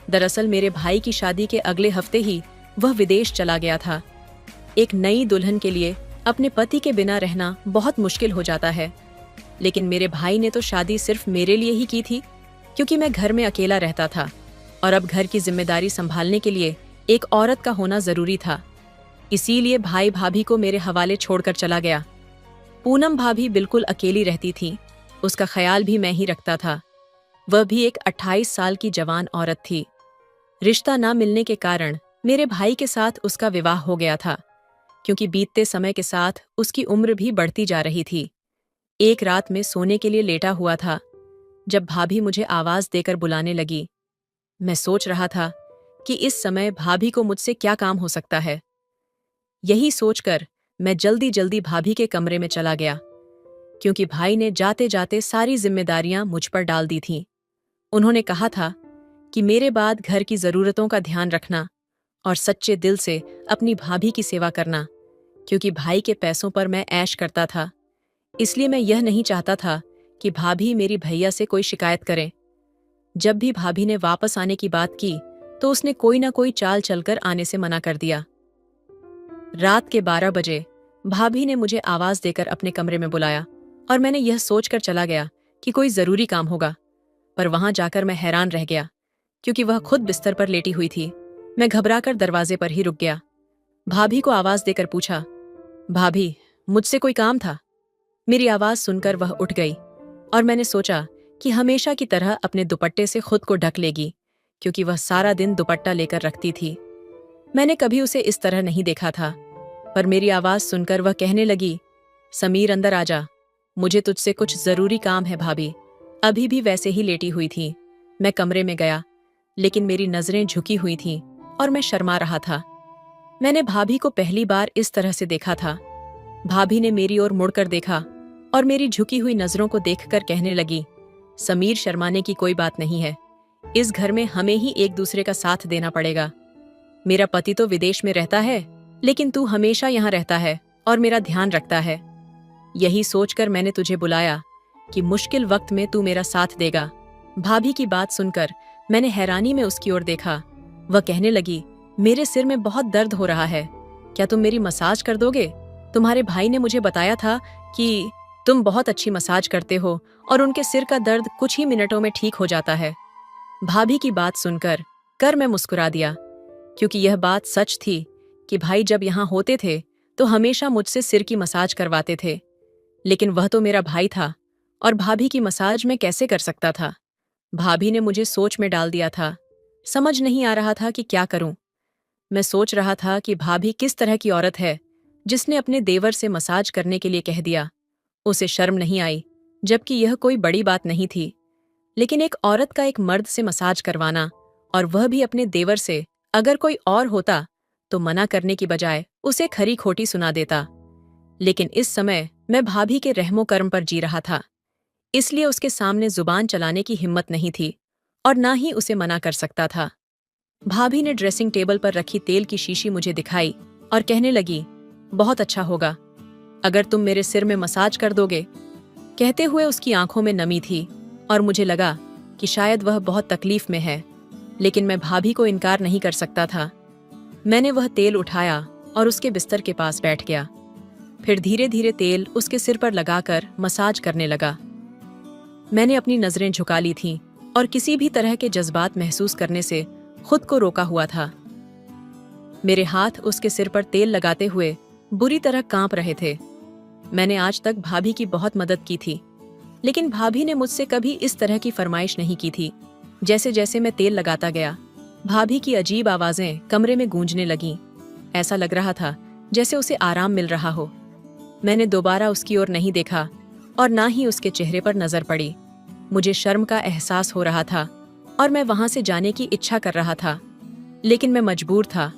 [SPEAKER 1] दरअसल मेरे भाई की शादी के अगले हफ्ते ही वह विदेश चला गया था। एक नई दुल्हन के लिए अपने पति के बिना रहना बहुत मुश्किल हो जाता है, लेकिन मेरे भाई ने तो शादी सिर्फ मेरे लिए ही की थी, क्योंकि मैं घर में अकेला रहता था और अब घर की जिम्मेदारी संभालने के लिए एक औरत का होना जरूरी था। इसीलिए भाई भाभी को मेरे हवाले छोड़कर चला गया। पूनम भाभी बिल्कुल अकेली रहती थी। उसका ख्याल भी मैं ही रखता था। वह भी एक 28 साल की जवान औरत थी। रिश्ता ना मिलने के कारण मेरे भाई के साथ उसका विवाह हो गया था, क्योंकि बीतते समय के साथ उसकी उम्र भी बढ़ती जा रही थी। एक रात में सोने के लिए लेटा हुआ था जब भाभी मुझे आवाज देकर बुलाने लगी। मैं सोच रहा था कि इस समय भाभी को मुझसे क्या काम हो सकता है। यही सोचकर मैं जल्दी जल्दी भाभी के कमरे में चला गया, क्योंकि भाई ने जाते जाते सारी जिम्मेदारियां मुझ पर डाल दी थीं। उन्होंने कहा था कि मेरे बाद घर की जरूरतों का ध्यान रखना और सच्चे दिल से अपनी भाभी की सेवा करना, क्योंकि भाई के पैसों पर मैं ऐश करता था। इसलिए मैं यह नहीं चाहता था कि भाभी मेरी भैया से कोई शिकायत करें। जब भी भाभी ने वापस आने की बात की तो उसने कोई ना कोई चाल चलकर आने से मना कर दिया। रात के 12 बजे भाभी ने मुझे आवाज देकर अपने कमरे में बुलाया और मैंने यह सोचकर चला गया कि कोई जरूरी काम होगा। पर वहां जाकर मैं हैरान रह गया, क्योंकि वह खुद बिस्तर पर लेटी हुई थी। मैं घबराकर दरवाजे पर ही रुक गया। भाभी को आवाज देकर पूछा, भाभी, मुझसे कोई काम था? मेरी आवाज सुनकर वह उठ गई और मैंने सोचा कि हमेशा की तरह अपने दुपट्टे से खुद को ढक लेगी, क्योंकि वह सारा दिन दुपट्टा लेकर रखती थी। मैंने कभी उसे इस तरह नहीं देखा था, पर मेरी आवाज सुनकर वह कहने लगी, समीर अंदर आजा, मुझे तुझसे कुछ जरूरी काम है। भाभी अभी भी वैसे ही लेटी हुई थी। मैं कमरे में गया, लेकिन मेरी नजरें झुकी हुई थीं और मैं शर्मा रहा था। मैंने भाभी को पहली बार इस तरह से देखा था। भाभी ने मेरी ओर मुड़कर देखा और मेरी झुकी हुई नजरों को देखकर कहने लगी, समीर, शर्माने की कोई बात नहीं है। इस घर में हमें ही एक दूसरे का साथ देना पड़ेगा। मेरा पति तो विदेश में रहता है, लेकिन तू हमेशा यहाँ रहता है और मेरा ध्यान रखता है। यही सोचकर मैंने तुझे बुलाया कि मुश्किल वक्त में तू मेरा साथ देगा। भाभी की बात सुनकर मैंने हैरानी में उसकी ओर देखा। वह कहने लगी, मेरे सिर में बहुत दर्द हो रहा है, क्या तुम मेरी मसाज कर दोगे? तुम्हारे भाई ने मुझे बताया था कि तुम बहुत अच्छी मसाज करते हो और उनके सिर का दर्द कुछ ही मिनटों में ठीक हो जाता है। भाभी की बात सुनकर मैं मुस्कुरा दिया, क्योंकि यह बात सच थी कि भाई जब यहाँ होते थे तो हमेशा मुझसे सिर की मसाज करवाते थे। लेकिन वह तो मेरा भाई था और भाभी की मसाज मैं कैसे कर सकता था? भाभी ने मुझे सोच में डाल दिया था। समझ नहीं आ रहा था कि क्या करूं। मैं सोच रहा था कि भाभी किस तरह की औरत है जिसने अपने देवर से मसाज करने के लिए कह दिया। उसे शर्म नहीं आई, जबकि यह कोई बड़ी बात नहीं थी। लेकिन एक औरत का एक मर्द से मसाज करवाना, और वह भी अपने देवर से, अगर कोई और होता तो मना करने की बजाय उसे खरी खोटी सुना देता। लेकिन इस समय मैं भाभी के रहमो कर्म पर जी रहा था, इसलिए उसके सामने जुबान चलाने की हिम्मत नहीं थी और ना ही उसे मना कर सकता था। भाभी ने ड्रेसिंग टेबल पर रखी तेल की शीशी मुझे दिखाई और कहने लगी, बहुत अच्छा होगा अगर तुम मेरे सिर में मसाज कर दोगे। कहते हुए उसकी आंखों में नमी थी और मुझे लगा कि शायद वह बहुत तकलीफ में है, लेकिन मैं भाभी को इनकार नहीं कर सकता था। मैंने वह तेल उठाया और उसके बिस्तर के पास बैठ गया। फिर धीरे धीरे तेल उसके सिर पर लगाकर मसाज करने लगा। मैंने अपनी नजरें झुका ली थीं और किसी भी तरह के जज्बात महसूस करने से खुद को रोका हुआ था। मेरे हाथ उसके सिर पर तेल लगाते हुए बुरी तरह कांप रहे थे। मैंने आज तक भाभी की बहुत मदद की थी, लेकिन भाभी ने मुझसे कभी इस तरह की फरमाइश नहीं की थी। जैसे जैसे मैं तेल लगाता गया, भाभी की अजीब आवाजें कमरे में गूंजने लगीं। ऐसा लग रहा था जैसे उसे आराम मिल रहा हो। मैंने दोबारा उसकी ओर नहीं देखा और ना ही उसके चेहरे पर नजर पड़ी। मुझे शर्म का एहसास हो रहा था और मैं वहां से जाने की इच्छा कर रहा था, लेकिन मैं मजबूर था।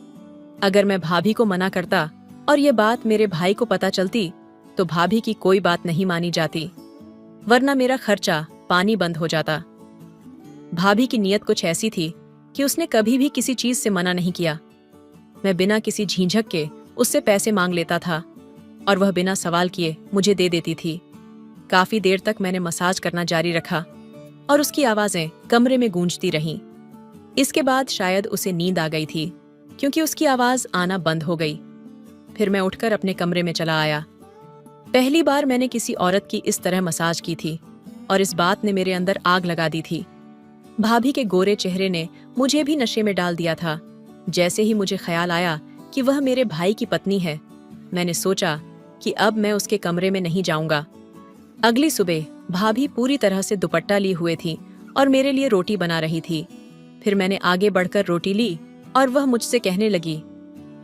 [SPEAKER 1] अगर मैं भाभी को मना करता और ये बात मेरे भाई को पता चलती तो भाभी की कोई बात नहीं मानी जाती, वरना मेरा खर्चा पानी बंद हो जाता। भाभी की नीयत कुछ ऐसी थी कि उसने कभी भी किसी चीज से मना नहीं किया। मैं बिना किसी झिझक के उससे पैसे मांग लेता था और वह बिना सवाल किए मुझे दे देती थी। काफी देर तक मैंने मसाज करना जारी रखा और उसकी आवाजें कमरे में गूंजती रहीं। इसके बाद शायद उसे नींद आ गई थी, क्योंकि उसकी आवाज आना बंद हो गई। फिर मैं उठकर अपने कमरे में चला आया। पहली बार मैंने किसी औरत की इस तरह मसाज की थी और इस बात ने मेरे अंदर आग लगा दी थी। भाभी के गोरे चेहरे ने मुझे भी नशे में डाल दिया था। जैसे ही मुझे ख्याल आया कि वह मेरे भाई की पत्नी है, मैंने सोचा कि अब मैं उसके कमरे में नहीं जाऊंगा। अगली सुबह भाभी पूरी तरह से दुपट्टा ली हुए थी और मेरे लिए रोटी बना रही थी। फिर मैंने आगे बढ़कर रोटी ली और वह मुझसे कहने लगी,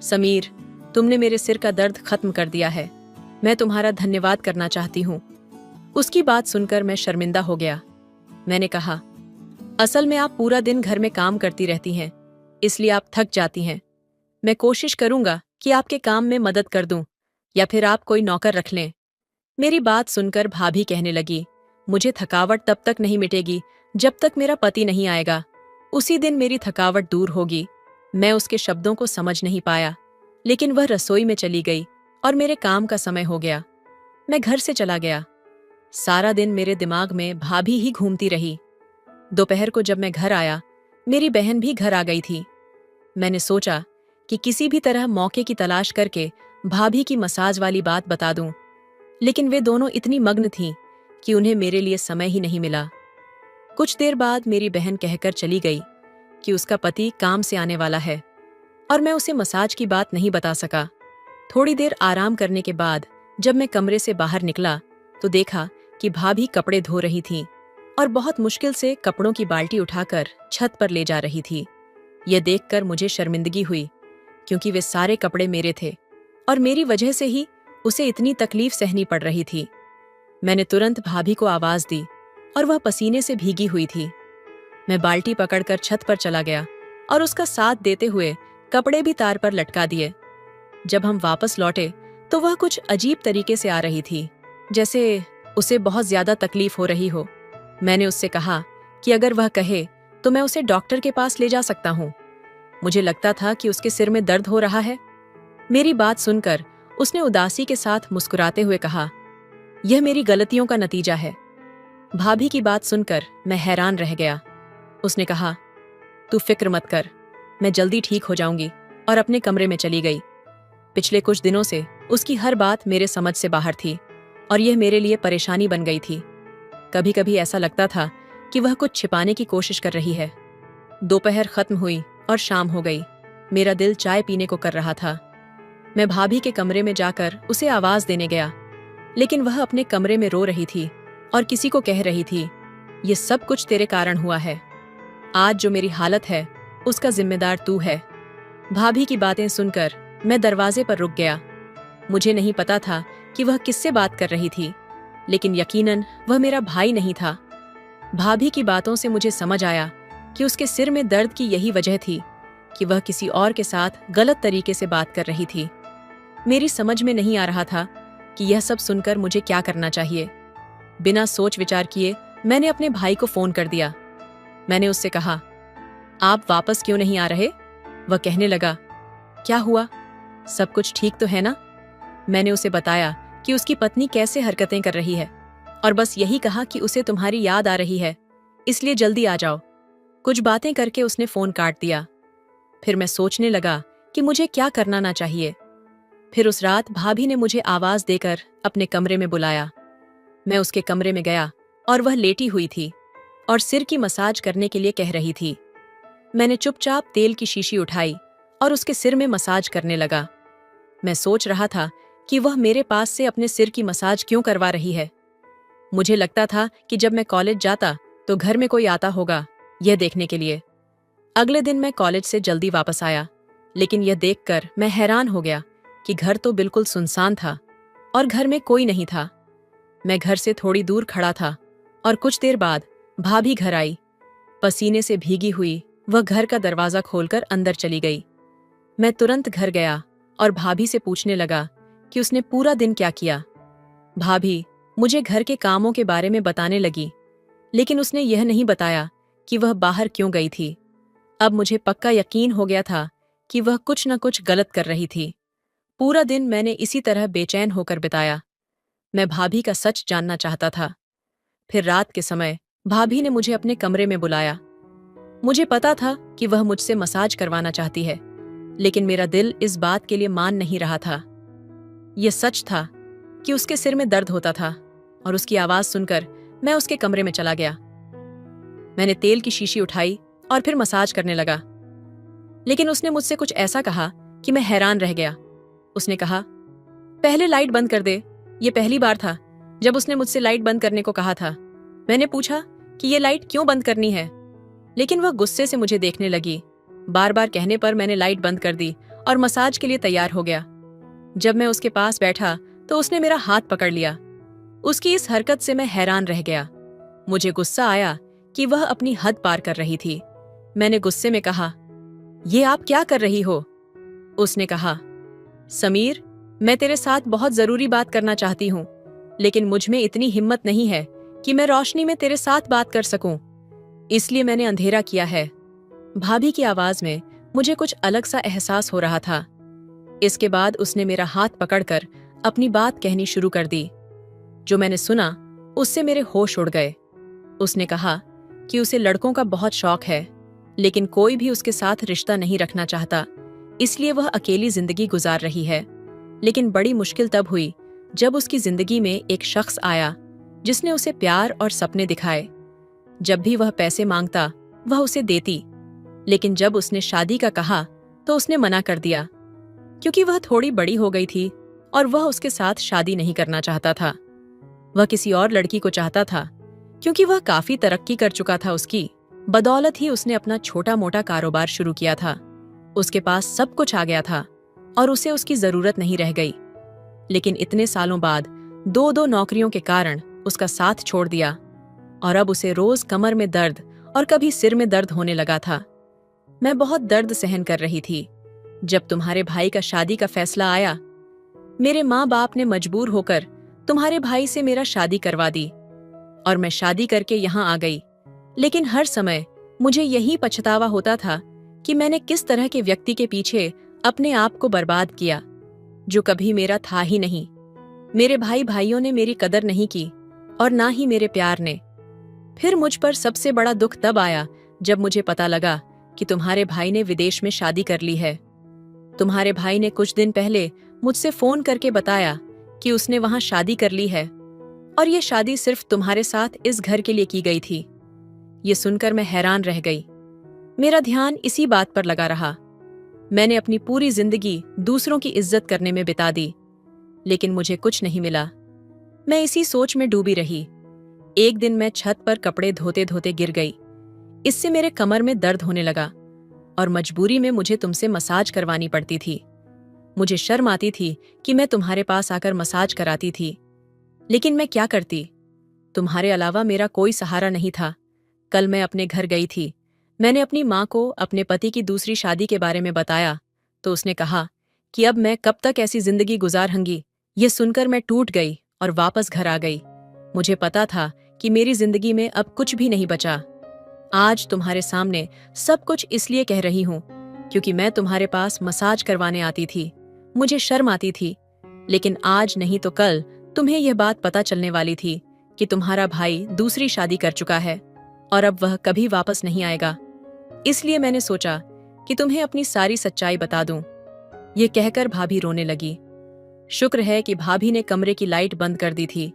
[SPEAKER 1] समीर, तुमने मेरे सिर का दर्द खत्म कर दिया है। मैं तुम्हारा धन्यवाद करना चाहती हूँ। उसकी बात सुनकर मैं शर्मिंदा हो गया। मैंने कहा, असल में आप पूरा दिन घर में काम करती रहती हैं, इसलिए आप थक जाती हैं। मैं कोशिश करूंगा कि आपके काम में मदद कर दूं, या फिर आप कोई नौकर रख लें। मेरी बात सुनकर भाभी कहने लगी, मुझे थकावट तब तक नहीं मिटेगी जब तक मेरा पति नहीं आएगा। उसी दिन मेरी थकावट दूर होगी। मैं उसके शब्दों को समझ नहीं पाया, लेकिन वह रसोई में चली गई और मेरे काम का समय हो गया। मैं घर से चला गया। सारा दिन मेरे दिमाग में भाभी ही घूमती रही। दोपहर को जब मैं घर आया, मेरी बहन भी घर आ गई थी। मैंने सोचा कि किसी भी तरह मौके की तलाश करके भाभी की मसाज वाली बात बता दूं, लेकिन वे दोनों इतनी मग्न थीं कि उन्हें मेरे लिए समय ही नहीं मिला। कुछ देर बाद मेरी बहन कहकर चली गई कि उसका पति काम से आने वाला है और मैं उसे मसाज की बात नहीं बता सका। थोड़ी देर आराम करने के बाद जब मैं कमरे से बाहर निकला तो देखा कि भाभी कपड़े धो रही थीं और बहुत मुश्किल से कपड़ों की बाल्टी उठाकर छत पर ले जा रही थी। यह देखकर मुझे शर्मिंदगी हुई, क्योंकि वे सारे कपड़े मेरे थे और मेरी वजह से ही उसे इतनी तकलीफ सहनी पड़ रही थी। मैंने तुरंत भाभी को आवाज दी और वह पसीने से भीगी हुई थी। मैं बाल्टी पकड़कर छत पर चला गया और उसका साथ देते हुए कपड़े भी तार पर लटका दिए। जब हम वापस लौटे तो वह कुछ अजीब तरीके से आ रही थी, जैसे उसे बहुत ज्यादा तकलीफ हो रही हो। मैंने उससे कहा कि अगर वह कहे तो मैं उसे डॉक्टर के पास ले जा सकता हूँ। मुझे लगता था कि उसके सिर में दर्द हो रहा है। मेरी बात सुनकर उसने उदासी के साथ मुस्कुराते हुए कहा, यह मेरी गलतियों का नतीजा है। भाभी की बात सुनकर मैं हैरान रह गया। उसने कहा, तू फिक्र मत कर, मैं जल्दी ठीक हो जाऊंगी, और अपने कमरे में चली गई। पिछले कुछ दिनों से उसकी हर बात मेरे समझ से बाहर थी और यह मेरे लिए परेशानी बन गई थी। कभी कभी ऐसा लगता था कि वह कुछ छिपाने की कोशिश कर रही है। दोपहर खत्म हुई और शाम हो गई। मेरा दिल चाय पीने को कर रहा था। मैं भाभी के कमरे में जाकर उसे आवाज देने गया, लेकिन वह अपने कमरे में रो रही थी और किसी को कह रही थी, ये सब कुछ तेरे कारण हुआ है। आज जो मेरी हालत है उसका जिम्मेदार तू है। भाभी की बातें सुनकर मैं दरवाजे पर रुक गया। मुझे नहीं पता था कि वह किससे बात कर रही थी, लेकिन यकीनन वह मेरा भाई नहीं था। भाभी की बातों से मुझे समझ आया कि उसके सिर में दर्द की यही वजह थी कि वह किसी और के साथ गलत तरीके से बात कर रही थी। मेरी समझ में नहीं आ रहा था कि यह सब सुनकर मुझे क्या करना चाहिए। बिना सोच विचार किए मैंने अपने भाई को फोन कर दिया। मैंने उससे कहा, आप वापस क्यों नहीं आ रहे? वह कहने लगा, क्या हुआ, सब कुछ ठीक तो है ना? मैंने उसे बताया कि उसकी पत्नी कैसे हरकतें कर रही है और बस यही कहा कि उसे तुम्हारी याद आ रही है, इसलिए जल्दी आ जाओ। कुछ बातें करके उसने फोन काट दिया। फिर मैं सोचने लगा कि मुझे क्या करना ना चाहिए। फिर उस रात भाभी ने मुझे आवाज देकर अपने कमरे में बुलाया। मैं उसके कमरे में गया और वह लेटी हुई थी और सिर की मसाज करने के लिए कह रही थी। मैंने चुपचाप तेल की शीशी उठाई और उसके सिर में मसाज करने लगा। मैं सोच रहा था कि वह मेरे पास से अपने सिर की मसाज क्यों करवा रही है। मुझे लगता था कि जब मैं कॉलेज जाता तो घर में कोई आता होगा यह देखने के लिए। अगले दिन मैं कॉलेज से जल्दी वापस आया, लेकिन यह देखकर मैं हैरान हो गया कि घर तो बिल्कुल सुनसान था और घर में कोई नहीं था। मैं घर से थोड़ी दूर खड़ा था और कुछ देर बाद भाभी घर आई। पसीने से भीगी हुई वह घर का दरवाजा खोलकर अंदर चली गई। मैं तुरंत घर गया और भाभी से पूछने लगा कि उसने पूरा दिन क्या किया। भाभी मुझे घर के कामों के बारे में बताने लगी, लेकिन उसने यह नहीं बताया कि वह बाहर क्यों गई थी। अब मुझे पक्का यकीन हो गया था कि वह कुछ न कुछ गलत कर रही थी। पूरा दिन मैंने इसी तरह बेचैन होकर बिताया। मैं भाभी का सच जानना चाहता था। फिर रात के समय भाभी ने मुझे अपने कमरे में बुलाया। मुझे पता था कि वह मुझसे मसाज करवाना चाहती है, लेकिन मेरा दिल इस बात के लिए मान नहीं रहा था। यह सच था कि उसके सिर में दर्द होता था और उसकी आवाज सुनकर मैं उसके कमरे में चला गया। मैंने तेल की शीशी उठाई और फिर मसाज करने लगा, लेकिन उसने मुझसे कुछ ऐसा कहा कि मैं हैरान रह गया। उसने कहा, पहले लाइट बंद कर दे। यह पहली बार था जब उसने मुझसे लाइट बंद करने को कहा था। मैंने पूछा कि यह लाइट क्यों बंद करनी है, लेकिन वह गुस्से से मुझे देखने लगी। बार बार कहने पर मैंने लाइट बंद कर दी और मसाज के लिए तैयार हो गया। जब मैं उसके पास बैठा तो उसने मेरा हाथ पकड़ लिया। उसकी इस हरकत से मैं हैरान रह गया। मुझे गुस्सा आया कि वह अपनी हद पार कर रही थी। मैंने गुस्से में कहा, ये आप क्या कर रही हो? उसने कहा, समीर, मैं तेरे साथ बहुत जरूरी बात करना चाहती हूँ, लेकिन मुझ में इतनी हिम्मत नहीं है कि मैं रोशनी में तेरे साथ बात कर सकूं, इसलिए मैंने अंधेरा किया है। भाभी की आवाज में मुझे कुछ अलग सा एहसास हो रहा था। इसके बाद उसने मेरा हाथ पकड़कर अपनी बात कहनी शुरू कर दी। जो मैंने सुना उससे मेरे होश उड़ गए। उसने कहा कि उसे लड़कों का बहुत शौक है, लेकिन कोई भी उसके साथ रिश्ता नहीं रखना चाहता, इसलिए वह अकेली जिंदगी गुजार रही है। लेकिन बड़ी मुश्किल तब हुई जब उसकी जिंदगी में एक शख्स आया जिसने उसे प्यार और सपने दिखाए। जब भी वह पैसे मांगता वह उसे देती, लेकिन जब उसने शादी का कहा तो उसने मना कर दिया, क्योंकि वह थोड़ी बड़ी हो गई थी और वह उसके साथ शादी नहीं करना चाहता था। वह किसी और लड़की को चाहता था, क्योंकि वह काफी तरक्की कर चुका था। उसकी बदौलत ही उसने अपना छोटा मोटा कारोबार शुरू किया था। उसके पास सब कुछ आ गया था और उसे उसकी जरूरत नहीं रह गई। लेकिन इतने सालों बाद दो दो नौकरियों के कारण उसका साथ छोड़ दिया और अब उसे रोज कमर में दर्द और कभी सिर में दर्द होने लगा था। मैं बहुत दर्द सहन कर रही थी। जब तुम्हारे भाई का शादी का फैसला आया, मेरे माँ बाप ने मजबूर होकर तुम्हारे भाई से मेरा शादी करवा दी और मैं शादी करके यहाँ आ गई। लेकिन हर समय मुझे यही पछतावा होता था कि मैंने किस तरह के व्यक्ति के पीछे अपने आप को बर्बाद किया, जो कभी मेरा था ही नहीं। मेरे भाई भाइयों ने मेरी कदर नहीं की और ना ही मेरे प्यार ने। फिर मुझ पर सबसे बड़ा दुख तब आया जब मुझे पता लगा कि तुम्हारे भाई ने विदेश में शादी कर ली है। तुम्हारे भाई ने कुछ दिन पहले मुझसे फोन करके बताया कि उसने वहां शादी कर ली है और ये शादी सिर्फ तुम्हारे साथ इस घर के लिए की गई थी। ये सुनकर मैं हैरान रह गई। मेरा ध्यान इसी बात पर लगा रहा। मैंने अपनी पूरी जिंदगी दूसरों की इज्जत करने में बिता दी, लेकिन मुझे कुछ नहीं मिला। मैं इसी सोच में डूबी रही। एक दिन मैं छत पर कपड़े धोते धोते गिर गई। इससे मेरे कमर में दर्द होने लगा और मजबूरी में मुझे तुमसे मसाज करवानी पड़ती थी। मुझे शर्म आती थी कि मैं तुम्हारे पास आकर मसाज कराती थी, लेकिन मैं क्या करती? तुम्हारे अलावा मेरा कोई सहारा नहीं था। कल मैं अपने घर गई थी। मैंने अपनी माँ को अपने पति की दूसरी शादी के बारे में बताया तो उसने कहा कि अब मैं कब तक ऐसी जिंदगी गुजारूंगी। ये सुनकर मैं टूट गई और वापस घर आ गई। मुझे पता था कि मेरी जिंदगी में अब कुछ भी नहीं बचा। आज तुम्हारे सामने सब कुछ इसलिए कह रही हूँ क्योंकि मैं तुम्हारे पास मसाज करवाने आती थी। मुझे शर्म आती थी, लेकिन आज नहीं तो कल तुम्हें यह बात पता चलने वाली थी कि तुम्हारा भाई दूसरी शादी कर चुका है और अब वह कभी वापस नहीं आएगा। इसलिए मैंने सोचा कि तुम्हें अपनी सारी सच्चाई बता दूं। ये कहकर भाभी रोने लगी। शुक्र है कि भाभी ने कमरे की लाइट बंद कर दी थी।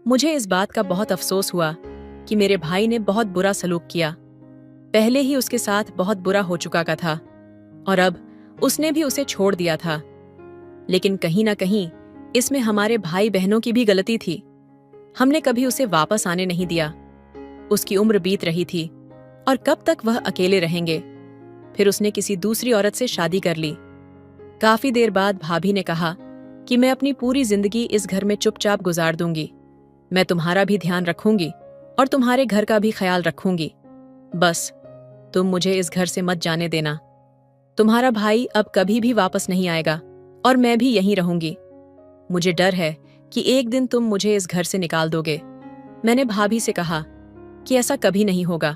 [SPEAKER 1] मुझे इस बात का बहुत अफसोस हुआ कि मेरे भाई ने बहुत बुरा सलूक किया। पहले ही उसके साथ बहुत बुरा हो चुका का था और अब उसने भी उसे छोड़ दिया था। लेकिन कहीं ना कहीं इसमें हमारे भाई बहनों की भी गलती थी। हमने कभी उसे वापस आने नहीं दिया। उसकी उम्र बीत रही थी और कब तक वह अकेले रहेंगे। फिर उसने किसी दूसरी औरत से शादी कर ली। काफी देर बाद भाभी ने कहा कि मैं अपनी पूरी जिंदगी इस घर में चुपचाप गुजार दूंगी। मैं तुम्हारा भी ध्यान रखूंगी और तुम्हारे घर का भी ख्याल रखूंगी। बस तुम मुझे इस घर से मत जाने देना। तुम्हारा भाई अब कभी भी वापस नहीं आएगा और मैं भी यहीं रहूंगी। मुझे डर है कि एक दिन तुम मुझे इस घर से निकाल दोगे। मैंने भाभी से कहा कि ऐसा कभी नहीं होगा,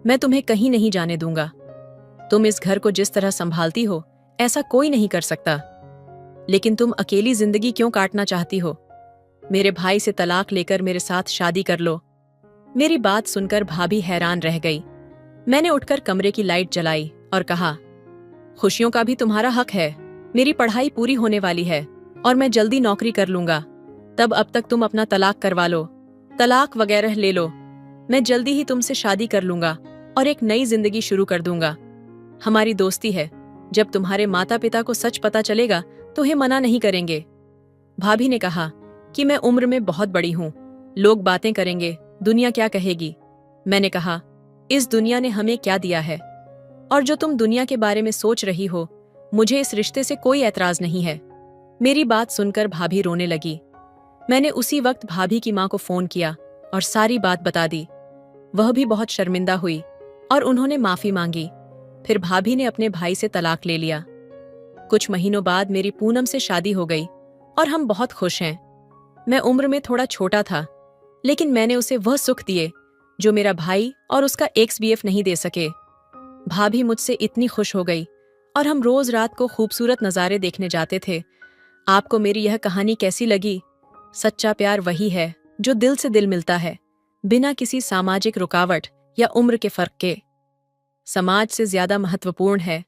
[SPEAKER 1] मैं तुम्हें कहीं नहीं जाने दूंगा। तुम इस घर को जिस तरह संभालती हो ऐसा कोई नहीं कर सकता। लेकिन तुम अकेली जिंदगी क्यों काटना चाहती हो? मेरे भाई से तलाक लेकर मेरे साथ शादी कर लो। मेरी बात सुनकर भाभी हैरान रह गई। मैंने उठकर कमरे की लाइट जलाई और कहा, खुशियों का भी तुम्हारा हक है। मेरी पढ़ाई पूरी होने वाली है और मैं जल्दी नौकरी कर लूंगा। तब अब तक तुम अपना तलाक करवा लो, तलाक वगैरह ले लो। मैं जल्दी ही तुमसे शादी कर लूंगा और एक नई जिंदगी शुरू कर दूंगा। हमारी दोस्ती है, जब तुम्हारे माता पिता को सच पता चलेगा तो ये मना नहीं करेंगे। भाभी ने कहा कि मैं उम्र में बहुत बड़ी हूं, लोग बातें करेंगे, दुनिया क्या कहेगी। मैंने कहा, इस दुनिया ने हमें क्या दिया है, और जो तुम दुनिया के बारे में सोच रही हो, मुझे इस रिश्ते से कोई ऐतराज नहीं है। मेरी बात सुनकर भाभी रोने लगी। मैंने उसी वक्त भाभी की मां को फोन किया और सारी बात बता दी। वह भी बहुत शर्मिंदा हुई और उन्होंने माफी मांगी। फिर भाभी ने अपने भाई से तलाक ले लिया। कुछ महीनों बाद मेरी पूनम से शादी हो गई और हम बहुत खुश हैं। मैं उम्र में थोड़ा छोटा था, लेकिन मैंने उसे वह सुख दिए जो मेरा भाई और उसका एक्स बीएफ नहीं दे सके। भाभी मुझसे इतनी खुश हो गई और हम रोज रात को खूबसूरत नज़ारे देखने जाते थे। आपको मेरी यह कहानी कैसी लगी? सच्चा प्यार वही है जो दिल से दिल मिलता है, बिना किसी सामाजिक रुकावट या उम्र के फर्क के। समाज से ज्यादा महत्वपूर्ण है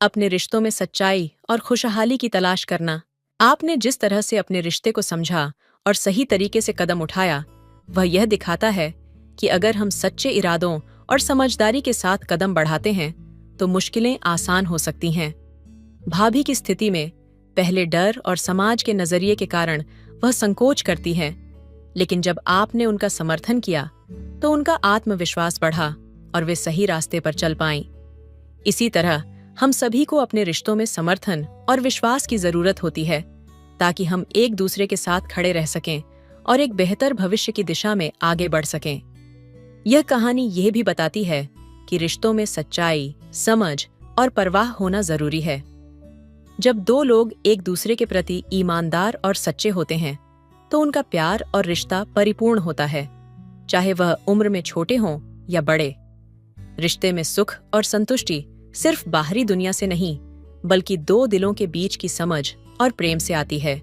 [SPEAKER 1] अपने रिश्तों में सच्चाई और खुशहाली की तलाश करना। आपने जिस तरह से अपने रिश्ते को समझा और सही तरीके से कदम उठाया, वह यह दिखाता है कि अगर हम सच्चे इरादों और समझदारी के साथ कदम बढ़ाते हैं तो मुश्किलें आसान हो सकती हैं। भाभी की स्थिति में पहले डर और समाज के नजरिए के कारण वह संकोच करती हैं, लेकिन जब आपने उनका समर्थन किया तो उनका आत्मविश्वास बढ़ा और वे सही रास्ते पर चल पाईं। इसी तरह हम सभी को अपने रिश्तों में समर्थन और विश्वास की जरूरत होती है, ताकि हम एक दूसरे के साथ खड़े रह सकें और एक बेहतर भविष्य की दिशा में आगे बढ़ सकें। यह कहानी यह भी बताती है कि रिश्तों में सच्चाई, समझ और परवाह होना जरूरी है। जब दो लोग एक दूसरे के प्रति ईमानदार और सच्चे होते हैं तो उनका प्यार और रिश्ता परिपूर्ण होता है, चाहे वह उम्र में छोटे हों या बड़े। रिश्ते में सुख और संतुष्टि सिर्फ बाहरी दुनिया से नहीं, बल्कि दो दिलों के बीच की समझ और प्रेम से आती है।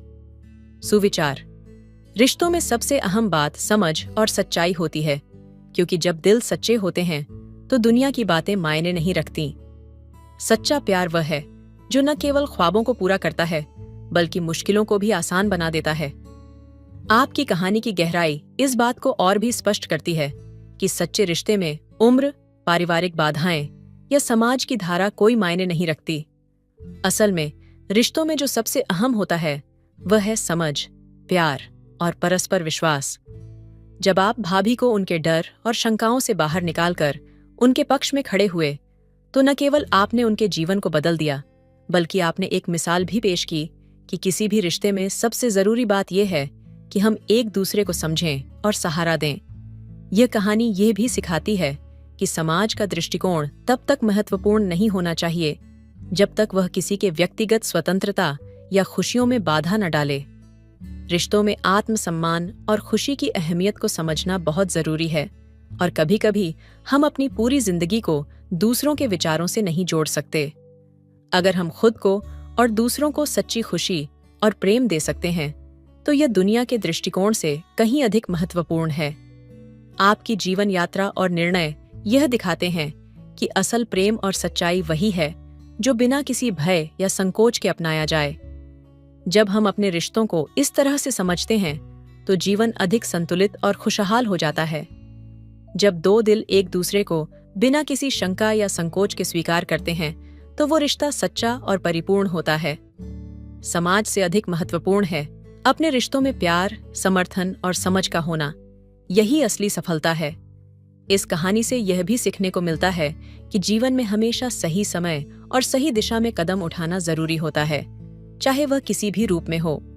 [SPEAKER 1] सुविचार: रिश्तों में सबसे अहम बात समझ और सच्चाई होती है, क्योंकि जब दिल सच्चे होते हैं तो दुनिया की बातें मायने नहीं रखती। सच्चा प्यार वह है जो न केवल ख्वाबों को पूरा करता है, बल्कि मुश्किलों को भी आसान बना देता है। आपकी कहानी की गहराई इस बात को और भी स्पष्ट करती है कि सच्चे रिश्ते में उम्र, पारिवारिक बाधाएं या समाज की धारा कोई मायने नहीं रखती। असल में रिश्तों में जो सबसे अहम होता है वह है समझ, प्यार और परस्पर विश्वास। जब आप भाभी को उनके डर और शंकाओं से बाहर निकालकर उनके पक्ष में खड़े हुए, तो न केवल आपने उनके जीवन को बदल दिया, बल्कि आपने एक मिसाल भी पेश की कि किसी भी रिश्ते में सबसे जरूरी बात यह है कि हम एक दूसरे को समझें और सहारा दें। यह कहानी यह भी सिखाती है कि समाज का दृष्टिकोण तब तक महत्वपूर्ण नहीं होना चाहिए जब तक वह किसी के व्यक्तिगत स्वतंत्रता या खुशियों में बाधा न डाले। रिश्तों में आत्मसम्मान और खुशी की अहमियत को समझना बहुत जरूरी है, और कभी-कभी हम अपनी पूरी जिंदगी को दूसरों के विचारों से नहीं जोड़ सकते। अगर हम खुद को और दूसरों को सच्ची खुशी और प्रेम दे सकते हैं, तो यह दुनिया के दृष्टिकोण से कहीं अधिक महत्वपूर्ण है। आपकी जीवन यात्रा और निर्णय यह दिखाते हैं कि असल प्रेम और सच्चाई वही है जो बिना किसी भय या संकोच के अपनाया जाए। जब हम अपने रिश्तों को इस तरह से समझते हैं तो जीवन अधिक संतुलित और खुशहाल हो जाता है। जब दो दिल एक दूसरे को बिना किसी शंका या संकोच के स्वीकार करते हैं तो वो रिश्ता सच्चा और परिपूर्ण होता है। समाज से अधिक महत्वपूर्ण है अपने रिश्तों में प्यार, समर्थन और समझ का होना। यही असली सफलता है। इस कहानी से यह भी सीखने को मिलता है कि जीवन में हमेशा सही समय और सही दिशा में कदम उठाना जरूरी होता है, चाहे वह किसी भी रूप में हो।